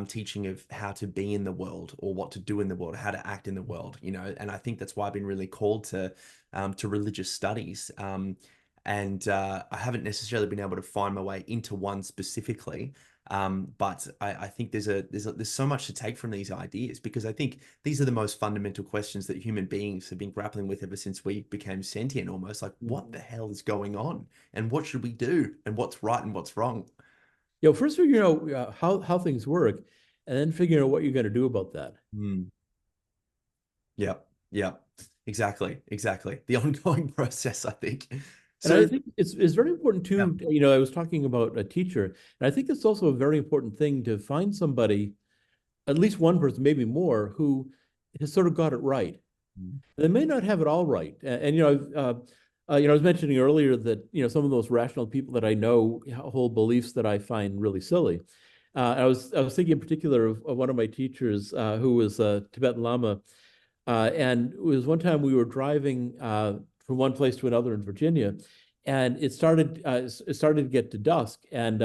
teaching of how to be in the world or what to do in the world, how to act in the world, and I think that's why I've been really called to religious studies. And I haven't necessarily been able to find my way into one specifically. But I think there's so much to take from these ideas because I think these are the most fundamental questions that human beings have been grappling with ever since we became sentient, almost like what the hell is going on and what should we do and what's right and what's wrong. First figure out how things work, and then figuring out what you're going to do about that. Mm. Yeah, yeah, exactly. The ongoing process, I think. And I So, think it's very important yeah. too. I was talking about a teacher, and I think it's also a very important thing to find somebody, at least one person, maybe more, who has sort of got it right. Mm. They may not have it all right. I was mentioning earlier that some of those rational people that I know hold beliefs that I find really silly. I was thinking in particular of one of my teachers who was a Tibetan Lama, and it was one time we were driving from one place to another in Virginia, and it started to get to dusk, and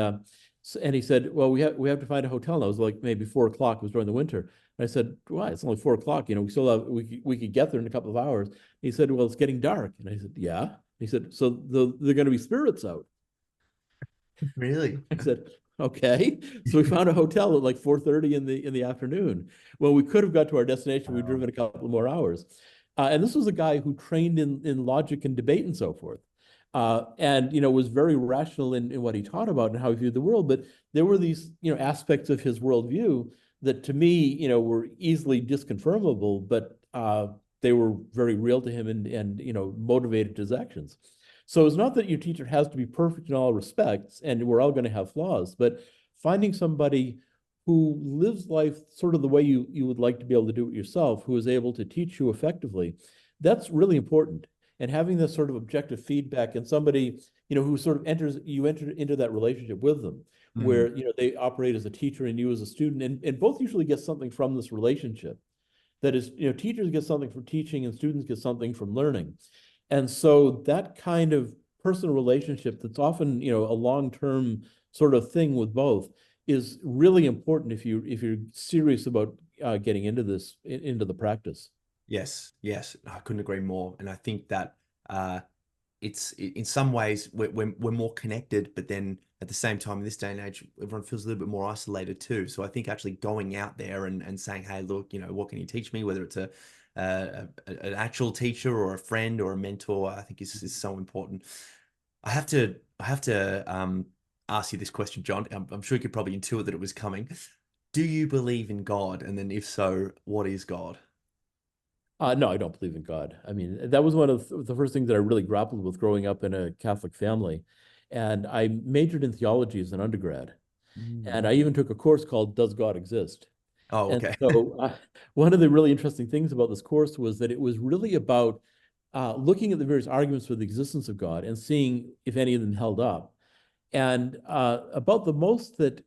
he said, "Well, we have to find a hotel." And I was like, maybe 4 o'clock. It was during the winter. And I said, "Why? It's only 4 o'clock. We could get there in a couple of hours." He said, "Well, it's getting dark." And I said, "Yeah." He said, "So they're going to be spirits out." Really? I said, "Okay." So we found a hotel at like 4:30 in the afternoon. Well, we could have got to our destination. We'd driven a couple more hours. And this was a guy who trained in logic and debate and so forth. And was very rational in what he taught about and how he viewed the world. But there were these aspects of his worldview that to me were easily disconfirmable, but they were very real to him and motivated his actions. So it's not that your teacher has to be perfect in all respects, and we're all going to have flaws, but finding somebody who lives life sort of the way you would like to be able to do it yourself, who is able to teach you effectively, that's really important. And having this sort of objective feedback and somebody, who sort of enter into that relationship with them, Mm. where, they operate as a teacher and you as a student, and both usually get something from this relationship. That is, teachers get something from teaching and students get something from learning. And so that kind of personal relationship that's often, a long-term sort of thing with both is really important if you're serious about getting into into the practice. Yes, yes, I couldn't agree more. And I think that it's in some ways we're more connected, but then at the same time, in this day and age, everyone feels a little bit more isolated too. So I think actually going out there and saying, "Hey, look, what can you teach me?" Whether it's an actual teacher or a friend or a mentor, I think is so important. I have to ask you this question, John. I'm sure you could probably intuit that it was coming. Do you believe in God? And then if so, what is God? No, I don't believe in God. I mean, that was one of the first things that I really grappled with growing up in a Catholic family. And I majored in theology as an undergrad. Mm. And I even took a course called Does God Exist? Oh, And okay. so one of the really interesting things about this course was that it was really about looking at the various arguments for the existence of God and seeing if any of them held up. And about the most that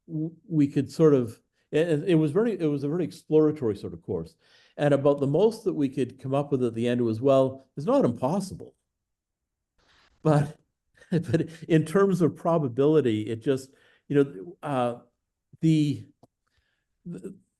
we could sort of, it was a very exploratory sort of course. And about the most that we could come up with at the end was, well, it's not impossible, but but in terms of probability, it just, you know, the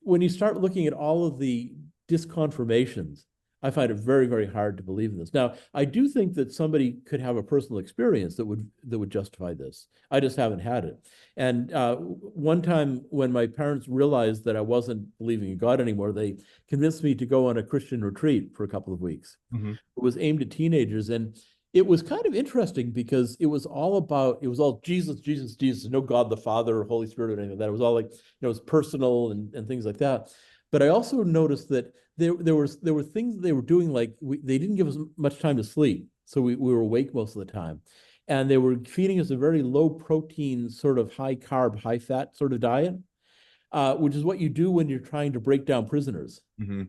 when you start looking at all of the disconfirmations, I find it very, very hard to believe in this. Now, I do think that somebody could have a personal experience that would justify this. I just haven't had it. And one time when my parents realized that I wasn't believing in God anymore, they convinced me to go on a Christian retreat for a couple of weeks. Hmm. It was aimed at teenagers, and it was kind of interesting because it was all Jesus, Jesus, Jesus, no God the Father or Holy Spirit or anything like that. It was all like, it was personal and things like that. But I also noticed that there were things they were doing, like they didn't give us much time to sleep, so we were awake most of the time, and they were feeding us a very low protein, sort of high carb, high fat sort of diet, which is what you do when you're trying to break down prisoners Hmm.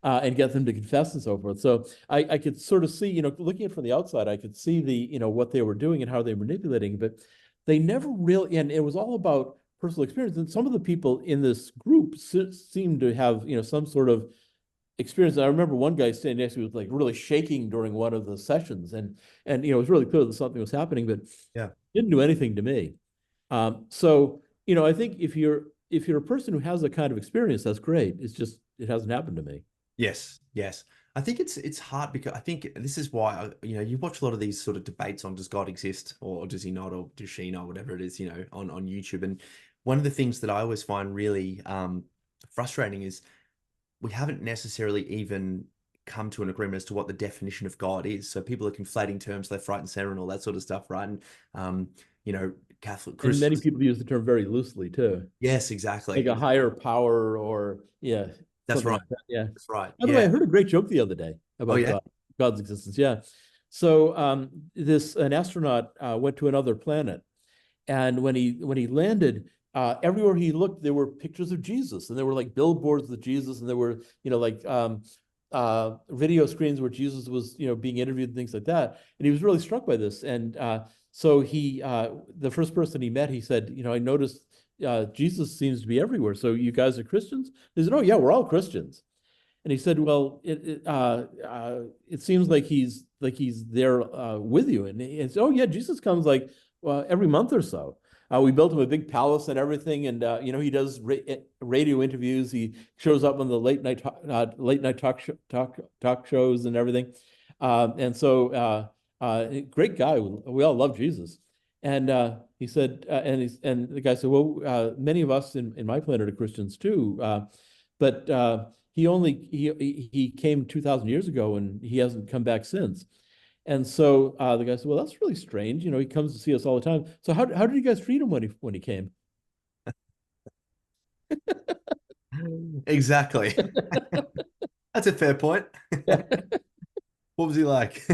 and get them to confess and so forth. So I could sort of see, looking at it from the outside, I could see what they were doing and how they were manipulating, but they never really, and it was all about personal experience. And some of the people in this group seemed to have, some sort of experience. I remember one guy standing next to me was like really shaking during one of the sessions, and it was really clear that something was happening, but Yeah. didn't do anything to me. So I think if you're a person who has a kind of experience, that's great. It's just it hasn't happened to me. Yes, yes. I think it's hard because I think this is why you watch a lot of these sort of debates on does God exist or does he not or does she not, whatever it is, on YouTube. And one of the things that I always find really frustrating is we haven't necessarily even come to an agreement as to what the definition of God is. So people are conflating terms left, right, and center and all that sort of stuff, right? And you know, Catholic And many Christians. people use the term very loosely too, Yes, like exactly. a higher power or yeah, That's something right. like that. Yeah. That's right. By the way, I Yeah. heard a great joke the other day Oh about yeah. God's existence. Yeah. So an astronaut went to another planet, and when he landed, everywhere he looked, there were pictures of Jesus, and there were like billboards with Jesus, and there were like video screens where Jesus was being interviewed and things like that. And he was really struck by this, and so the first person he met, he said, I noticed Jesus seems to be everywhere. So you guys are Christians? He said, oh yeah, we're all Christians. And he said, well, it seems like he's there with you. And it's, oh yeah, Jesus comes like every month or so. We built him a big palace and everything, and he does radio interviews. He shows up on the late night talk shows and everything. And so great guy. We all love Jesus. And he said, and the guy said, well, many of us in my planet are Christians too, but he came 2,000 years ago and he hasn't come back since. And so the guy said, well, that's really strange. He comes to see us all the time. So how did you guys treat him when he came? Exactly. That's a fair point. What was he like?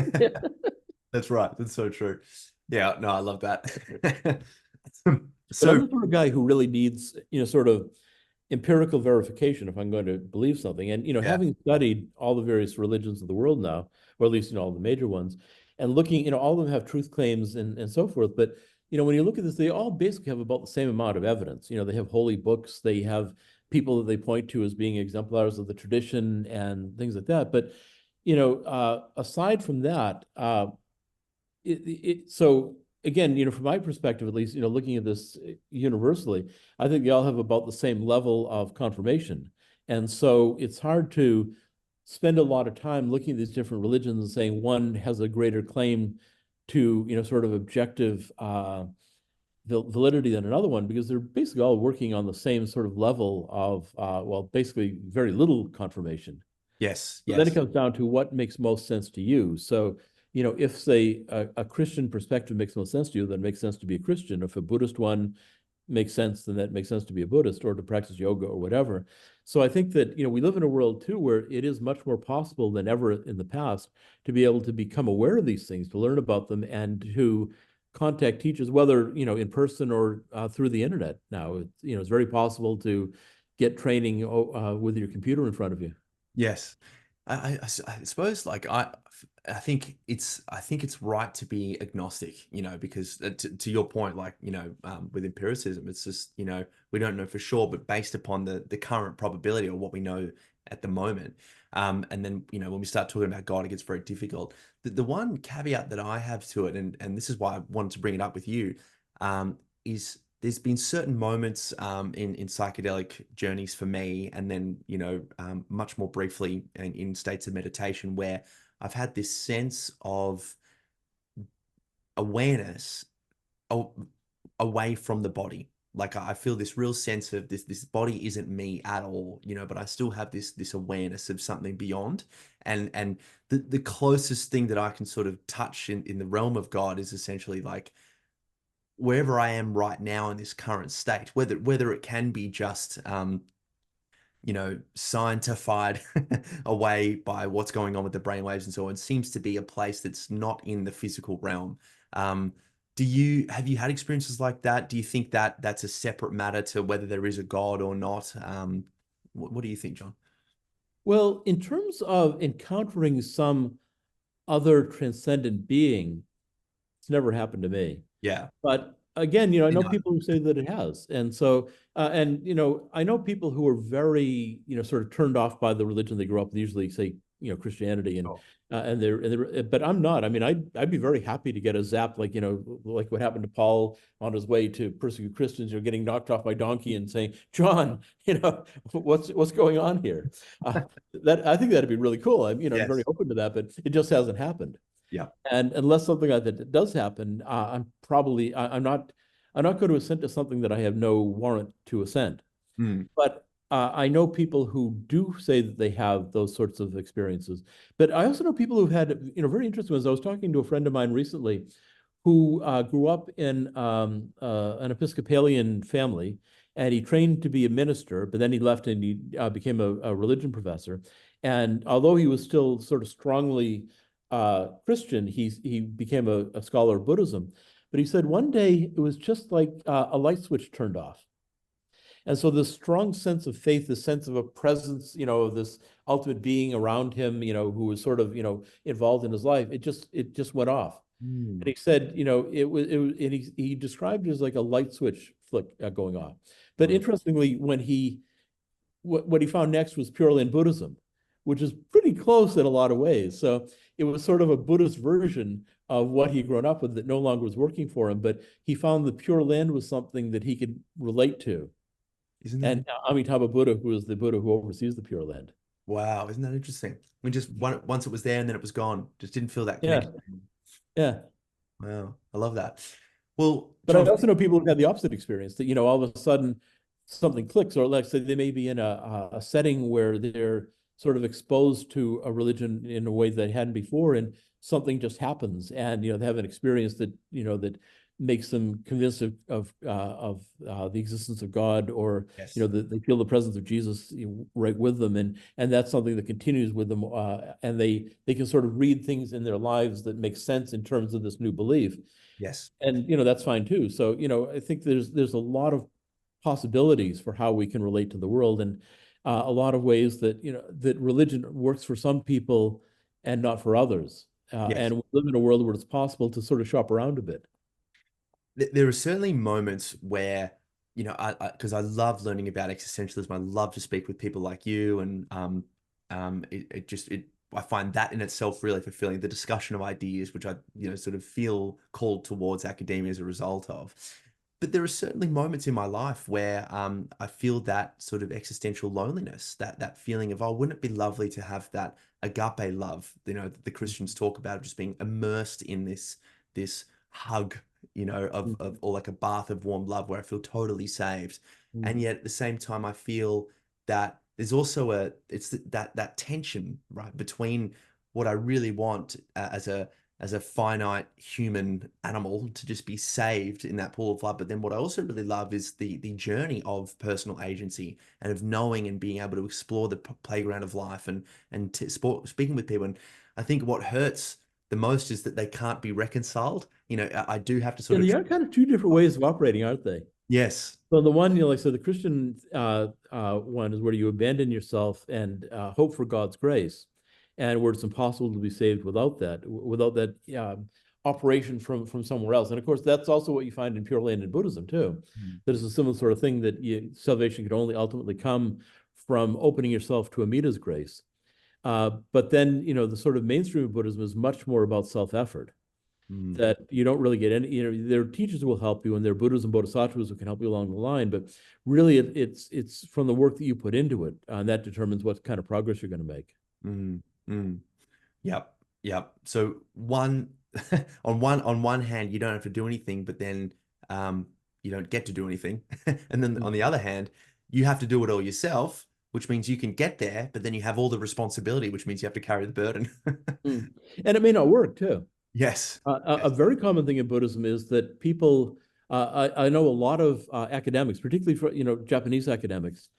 That's right. That's so true. Yeah, no, I love that. But So, I'm the sort of guy who really needs, sort of empirical verification if I'm going to believe something. And, yeah. having studied all the various religions of the world now, or at least, all the major ones, and looking, all of them have truth claims and so forth. But, when you look at this, they all basically have about the same amount of evidence. They have holy books, they have people that they point to as being exemplars of the tradition and things like that. But, aside from that, so again, from my perspective, at least, looking at this universally, I think they all have about the same level of confirmation. And so it's hard to spend a lot of time looking at these different religions and saying one has a greater claim to, sort of objective validity than another one, because they're basically all working on the same sort of level of, well, basically very little confirmation. Yes, So then it yes. comes down to what makes most sense to you. So, if say a Christian perspective makes most sense to you, then it makes sense to be a Christian. If a Buddhist one makes sense, then that makes sense to be a Buddhist or to practice yoga or whatever. So I think that, we live in a world too where it is much more possible than ever in the past to be able to become aware of these things, to learn about them, and to contact teachers, whether, in person or through the internet now. It's very possible to get training with your computer in front of you. Yes. I suppose like I think it's right to be agnostic, because to your point, like, with empiricism, it's just, we don't know for sure, but based upon the current probability or what we know at the moment. And then, when we start talking about God, it gets very difficult. The one caveat that I have to it, and this is why I wanted to bring it up with you, is there's been certain moments in psychedelic journeys for me, and then much more briefly in states of meditation, where I've had this sense of awareness away from the body. Like I feel this real sense of this body isn't me at all, but I still have this awareness of something beyond. And the closest thing that I can sort of touch in the realm of God is essentially like wherever I am right now in this current state, whether it can be just scientified away by what's going on with the brainwaves and so on, seems to be a place that's not in the physical realm. Have you had experiences like that? Do you think that that's a separate matter to whether there is a God or not? What do you think, John? Well, in terms of encountering some other transcendent being, it's never happened to me. Yeah. But again, I You know know, people who say that it has. And so, I know people who are very, sort of turned off by the religion they grew up with, usually say, Christianity, sure. but I'm not. I mean, I'd be very happy to get a zap, like, like what happened to Paul on his way to persecute Christians, getting knocked off by donkey and saying, John, what's going on here? That I think that'd be really cool. I'm very Yes. open to that, but it just hasn't happened. Yeah. And unless something like that does happen, I'm not going to assent to something that I have no warrant to assent. Mm. But I know people who do say that they have those sorts of experiences. But I also know people who've had, very interesting ones. I was talking to a friend of mine recently who grew up in an Episcopalian family, and he trained to be a minister, but then he left and he became a religion professor. And although he was still sort of strongly Christian, he became a scholar of Buddhism. But he said one day it was just like a light switch turned off. And so this strong sense of faith, this sense of a presence, of this ultimate being around him, who was sort of, involved in his life, it just went off. And Mm. he said, and he described it as like a light switch flick going off. But Wow. interestingly, what he found next was Pure Land Buddhism, which is pretty close in a lot of ways. So it was sort of a Buddhist version of what he'd grown up with that no longer was working for him, but he found the Pure Land was something that he could relate to. Isn't that And Amitabha Buddha, who is the Buddha who oversees the Pure Land. wow? Isn't that interesting? We just once it was there and then it was gone. Just didn't feel that Yeah, connection. yeah. Wow, I love that. Well, But I John, also know people who've had the opposite experience that, all of a sudden something clicks, or like I said, they may be in a setting where they're sort of exposed to a religion in a way they hadn't before, and something just happens, and they have an experience that makes them convinced of the existence of God, or yes, that they feel the presence of Jesus right with them, and that's something that continues with them, and they can sort of read things in their lives that make sense in terms of this new belief. yes, And that's fine too. So I think there's a lot of possibilities for how we can relate to the world, and a lot of ways that that religion works for some people and not for others. yes. And we live in a world where it's possible to sort of shop around a bit. There are certainly moments where, because I love learning about existentialism. I love to speak with people like you, and I find that in itself really fulfilling. The discussion of ideas, which I, sort of feel called towards academia as a result of. But there are certainly moments in my life where I feel that sort of existential loneliness, that feeling of, oh, wouldn't it be lovely to have that agape love, that the Christians talk about, just being immersed in this hug, of or like a bath of warm love where I feel totally saved. And Mhm. yet at the same time, I feel that there's also that tension, right, between what I really want as a finite human animal to just be saved in that pool of love. But then what I also really love is the journey of personal agency and of knowing and being able to explore the playground of life and speaking with people. And I think what hurts the most is that they can't be reconciled. I do have to Yeah, sort of they are kind of two different ways of operating, aren't they? Yes. So the one, like so the Christian one is where you abandon yourself and hope for God's grace, and where it's impossible to be saved without that operation from somewhere else. And of course, that's also what you find in Pure Land in Buddhism too. Mm. That is a similar sort of thing that salvation can only ultimately come from opening yourself to Amita's grace. But then, the sort of mainstream of Buddhism is much more about self-effort, Mm. that you don't really get any, their teachers will help you and their Buddhas and Bodhisattvas who can help you along the line, but really it's from the work that you put into it, and that determines what kind of progress you're going to make. Mm. Mm. Yep. Yep. So one on one hand, you don't have to do anything, but then um, you don't get to do anything. And then on the other hand, you have to do it all yourself, which means you can get there, but then you have all the responsibility, which means you have to carry the burden. Mm. And it may not work too. Yes. A Yes. very common thing in Buddhism is that people, I know a lot of academics, particularly for, Japanese academics,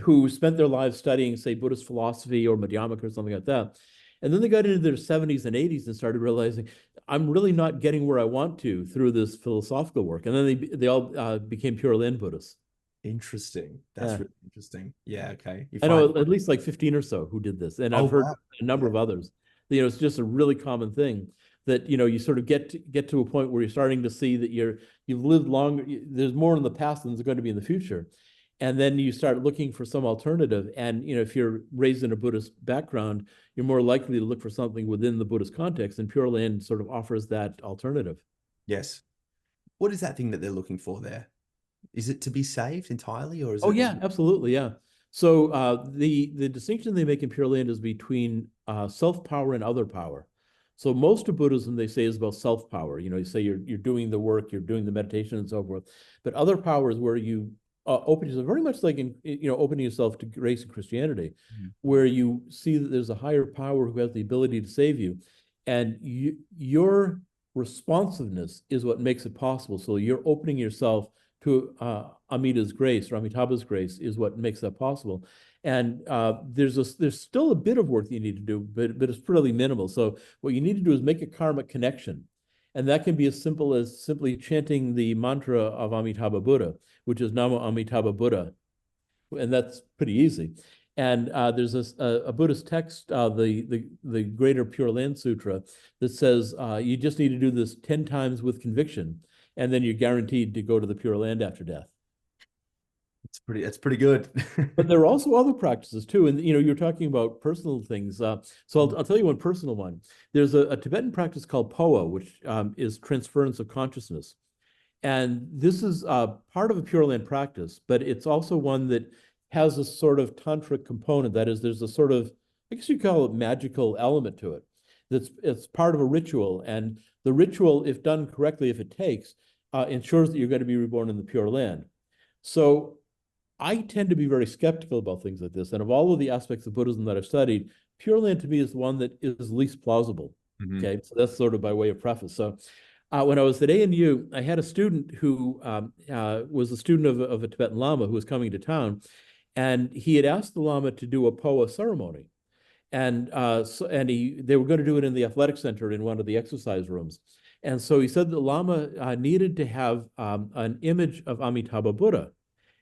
who spent their lives studying, say, Buddhist philosophy or Madhyamaka or something like that. And then they got into their 70s and 80s and started realizing, I'm really not getting where I want to through this philosophical work. And then they all became Pure Land Buddhists. Interesting. That's Yeah. really interesting. Yeah. Okay. You I find. know at least like 15 or so who did this. And Oh I've heard wow. a number Yeah. of others. It's just a really common thing that, you sort of get to a point where you're starting to see that you've lived longer. There's more in the past than there's going to be in the future. And then you start looking for some alternative. And, if you're raised in a Buddhist background, you're more likely to look for something within the Buddhist context. And Pure Land sort of offers that alternative. Yes. What is that thing that they're looking for there? Is it to be saved entirely, or is Oh it? yeah, absolutely, yeah. So the distinction they make in Pure Land is between self-power and other power. So most of Buddhism, they say, is about self-power. You say you're doing the work, you're doing the meditation and so forth. But other power is where you open yourself, very much like in opening yourself to grace in Christianity, Mm. where you see that there's a higher power who has the ability to save you, and your responsiveness is what makes it possible. So you're opening yourself to Amita's grace or Amitabha's grace is what makes that possible. And there's still a bit of work that you need to do, but it's pretty minimal. So what you need to do is make a karmic connection. And that can be as simple as simply chanting the mantra of Amitabha Buddha, which is Namo Amitabha Buddha. And that's pretty easy. And there's a Buddhist text, the Greater Pure Land Sutra, that says you just need to do this 10 times with conviction, and then you're guaranteed to go to the Pure Land after death. It's pretty good. But there are also other practices too. And you're talking about personal things. So I'll tell you one personal one. There's a Tibetan practice called Poa, which is transference of consciousness. And this is part of a Pure Land practice, but it's also one that has a sort of tantric component. That is, there's a sort of, I guess you call it magical element to it. It's part of a ritual. And the ritual, if done correctly, if it takes, ensures that you're going to be reborn in the Pure Land. So I tend to be very skeptical about things like this. And of all of the aspects of Buddhism that I've studied, Pure Land to me is the one that is least plausible. Mhm. Okay, so that's sort of by way of preface. So when I was at ANU, I had a student who was a student of a Tibetan Lama who was coming to town, and he had asked the Lama to do a Poa ceremony. And they were going to do it in the athletic center in one of the exercise rooms. And so he said the Lama needed to have an image of Amitabha Buddha,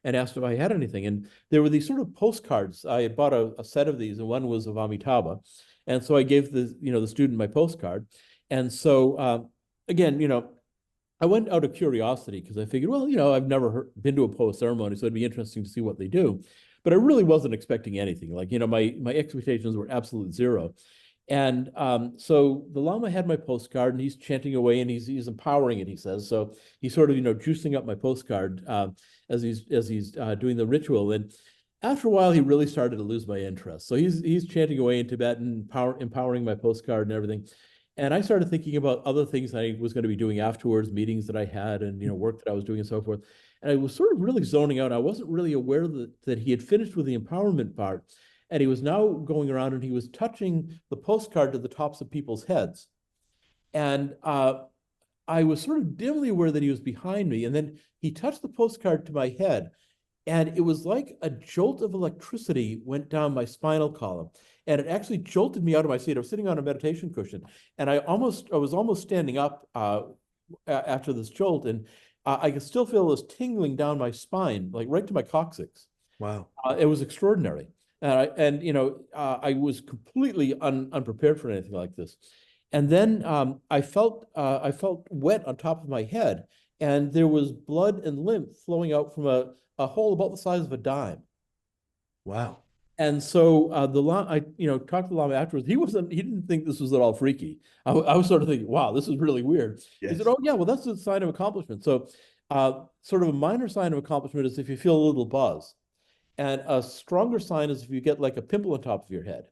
and asked if I had anything. And there were these sort of postcards. I had bought a set of these, and one was of Amitabha. And so I gave the student my postcard. And so again, I went out of curiosity because I figured, well, I've never been to a Poa ceremony, so it'd be interesting to see what they do. But I really wasn't expecting anything. Like, my expectations were absolute zero. And so the Lama had my postcard, and he's chanting away, and he's empowering it, he says. So he's sort of, juicing up my postcard as he's doing the ritual. And after a while, he really started to lose my interest. So he's chanting away in Tibetan, empowering my postcard and everything. And I started thinking about other things I was going to be doing afterwards, meetings that I had, and work that I was doing and so forth. And I was sort of really zoning out. I wasn't really aware that he had finished with the empowerment part. And he was now going around and he was touching the postcard to the tops of people's heads. And I was sort of dimly aware that he was behind me. And then he touched the postcard to my head. And it was like a jolt of electricity went down my spinal column. And it actually jolted me out of my seat. I was sitting on a meditation cushion. And I was almost standing up after this jolt. And I could still feel this tingling down my spine, like right to my coccyx. Wow. It was extraordinary. I was completely unprepared for anything like this. And then I felt wet on top of my head, and there was blood and lymph flowing out from a hole about the size of a dime. Wow. And so the Lama, I talked to the Lama afterwards. He didn't think this was at all freaky. I was sort of thinking, wow, this is really weird. He said, Yes. oh yeah, well that's a sign of accomplishment. So sort of a minor sign of accomplishment is if you feel a little buzz. And a stronger sign is if you get like a pimple on top of your head.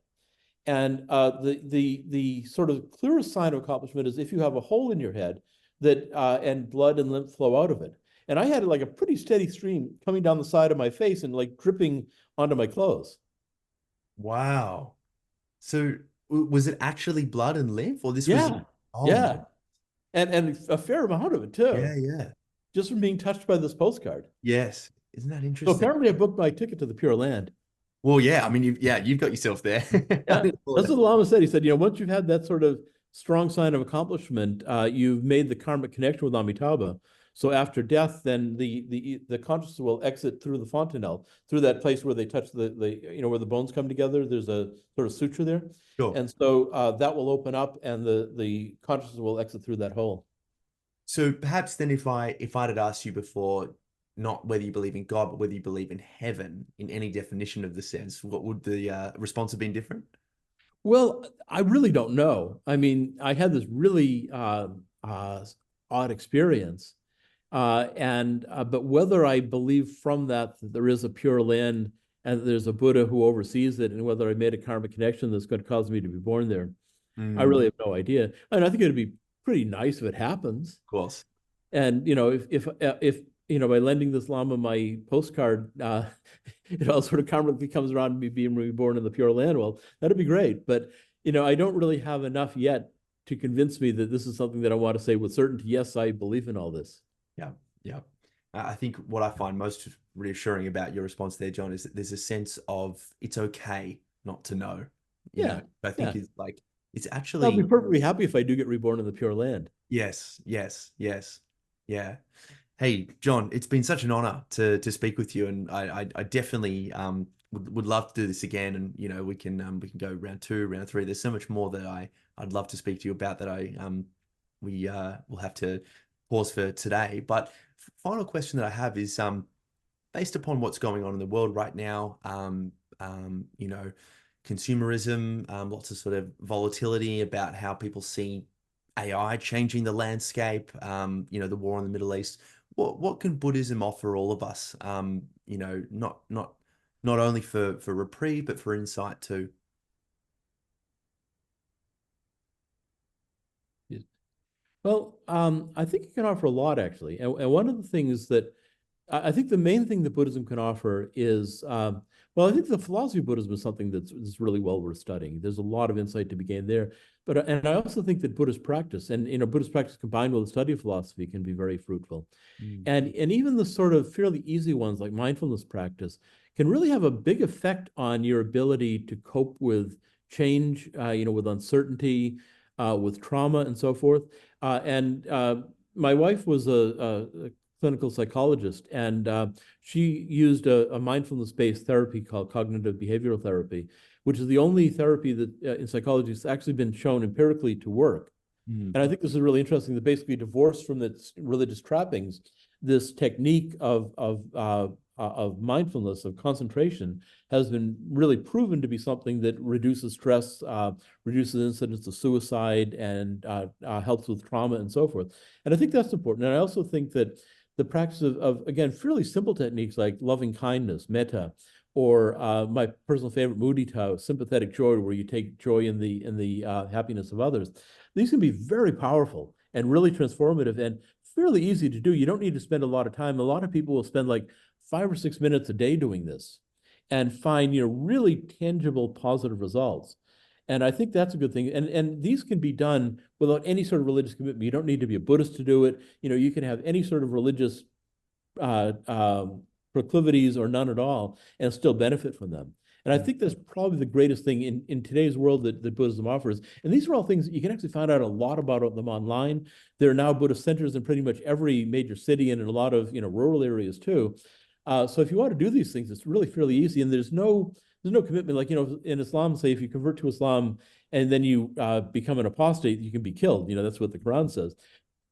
And the sort of clearest sign of accomplishment is if you have a hole in your head that and blood and lymph flow out of it. And I had like a pretty steady stream coming down the side of my face and like dripping onto my clothes. Wow. So was it actually blood and lymph, or this was? Yeah, Oh my. yeah, and a fair amount of it Yeah, too, yeah. just from being touched by this postcard. Yes. Isn't that So interesting? apparently, I booked my ticket to the Pure Land. Well, yeah. I mean, you've got yourself there. I Yeah, didn't call that's it. what the Lama said. He said, once you've had that sort of strong sign of accomplishment, you've made the karmic connection with Amitabha. So after death, then the consciousness will exit through the fontanelle, through that place where they touch the where the bones come together. There's a sort of suture there, Sure. and so that will open up, and the consciousness will exit through that hole. So perhaps then, if I'd had asked you before, not whether you believe in God, but whether you believe in heaven in any definition of the sense, what would the response have been different? Well, I really don't know. I mean, I had this really odd experience. And but whether I believe from that there is a pure land and that there's a Buddha who oversees it, and whether I made a karmic connection that's going to cause me to be born there, I Mm, really have no idea. And I think it'd be pretty nice if it happens. of course. And if by lending this Lama my postcard, it all sort of karmically comes around to me being reborn in the Pure Land. Well, that'd be great. But I don't really have enough yet to convince me that this is something that I want to say with certainty. Yes, I believe in all this. Yeah, yeah. I think what I find most reassuring about your response there, John, is that there's a sense of it's okay not to know. Yeah, I think yeah. it's like it's I'll be actually perfectly happy if I do get reborn in the Pure Land. yes, yes, yes, yeah. Hey, John, it's been such an honor to speak with you, and I definitely would love to do this again, and we can go round two, round three. There's so much more that I'd love to speak to you about that we will have to pause for today. But final question that I have is based upon what's going on in the world right now, consumerism, lots of sort of volatility about how people see AI changing the landscape, the war in the Middle East. What can Buddhism offer all of us? Not only for reprieve, but for insight too. Well, I think it can offer a lot actually, and one of the things that I think the main thing that Buddhism can offer is, well, I think the philosophy of Buddhism is something that's really well worth studying. There's a lot of insight to be gained there, but and I also think that Buddhist practice and Buddhist practice combined with the study of philosophy can be very fruitful, Mm. and even the sort of fairly easy ones like mindfulness practice can really have a big effect on your ability to cope with change, with uncertainty, with trauma, and so forth. And My wife was a clinical psychologist, and she used a mindfulness-based therapy called cognitive behavioral therapy, which is the only therapy that in psychology has actually been shown empirically to work. Mm. And I think this is really interesting that basically divorced from its religious trappings, this technique of mindfulness, of concentration, has been really proven to be something that reduces stress, reduces incidence of suicide, and helps with trauma and so forth. And I think that's important. And I also think that the practice of again, fairly simple techniques like loving kindness, metta, or my personal favorite, mudita, sympathetic joy, where you take joy in the happiness of others. These can be very powerful and really transformative and fairly easy to do. You don't need to spend a lot of time. A lot of people will spend like 5 or 6 minutes a day doing this and find, really tangible positive results. And I think that's a good thing. And these can be done without any sort of religious commitment. You don't need to be a Buddhist to do it. You can have any sort of religious uh, um, proclivities or none at all and still benefit from them. And I think that's probably the greatest thing in today's world that Buddhism offers. And these are all things that you can actually find out a lot about them online. There are now Buddhist centers in pretty much every major city and in a lot of rural areas too. So if you want to do these things, it's really fairly easy, and there's no commitment. Like in Islam, say if you convert to Islam and then you become an apostate, you can be killed. That's what the Quran says.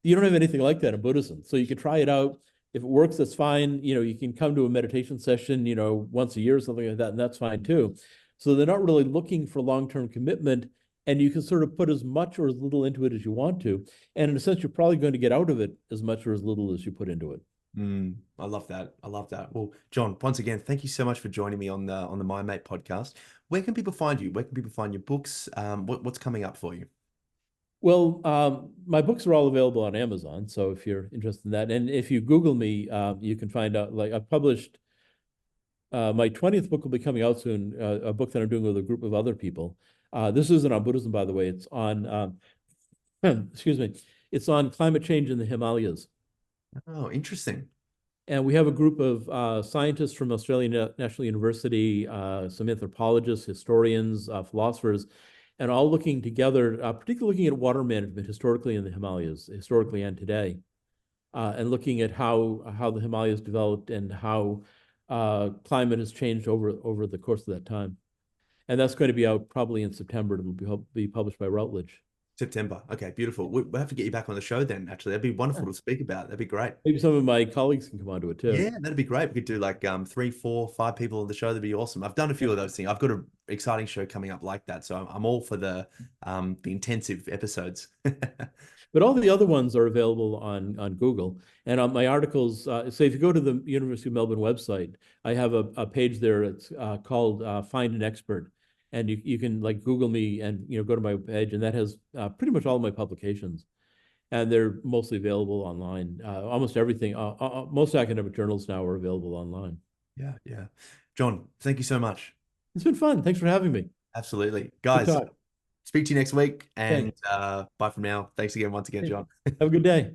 You don't have anything like that in Buddhism, so you can try it out. If it works, that's fine. You can come to a meditation session, once a year or something like that, and that's fine too. So they're not really looking for long-term commitment, and you can sort of put as much or as little into it as you want to. And in a sense, you're probably going to get out of it as much or as little as you put into it. I love that. I love that. Well, John, once again, thank you so much for joining me on the My Mate podcast. Where can people find you? Where can people find your books? What's coming up for you? Well, my books are all available on Amazon, so if you're interested in that, and if you Google me, you can find out. Like I've published my 20th book will be coming out soon, a book that I'm doing with a group of other people. This isn't on Buddhism, by the way. It's on, excuse me, it's on climate change in the Himalayas. Oh, interesting. And we have a group of scientists from Australian National University, some anthropologists, historians, philosophers, and all looking together, particularly looking at water management historically in the Himalayas, historically and today, and looking at how the Himalayas developed and how climate has changed over the course of that time. And that's going to be out probably in September. It will be published by Routledge. September. Okay, beautiful. We'll have to get you back on the show then, actually. That'd be wonderful to speak about. That'd be great. Maybe some of my colleagues can come onto it too. Yeah, that'd be great. We could do like 3, 4, 5 people on the show. That'd be awesome. I've done a few of those things. I've got an exciting show coming up like that. So I'm all for the intensive episodes. But all the other ones are available on Google. And on my articles, so if you go to the University of Melbourne website, I have a page there. It's called Find an Expert. And you can like Google me and go to my page, and that has pretty much all of my publications. And they're mostly available online. Almost everything, most academic journals now are available online. Yeah, yeah. John, thank you so much. It's been fun. Thanks for having me. Absolutely. Good Guys, talk. speak to you next week, and Thanks. bye for now. Thanks again, once again, Thanks. John. Have a good day.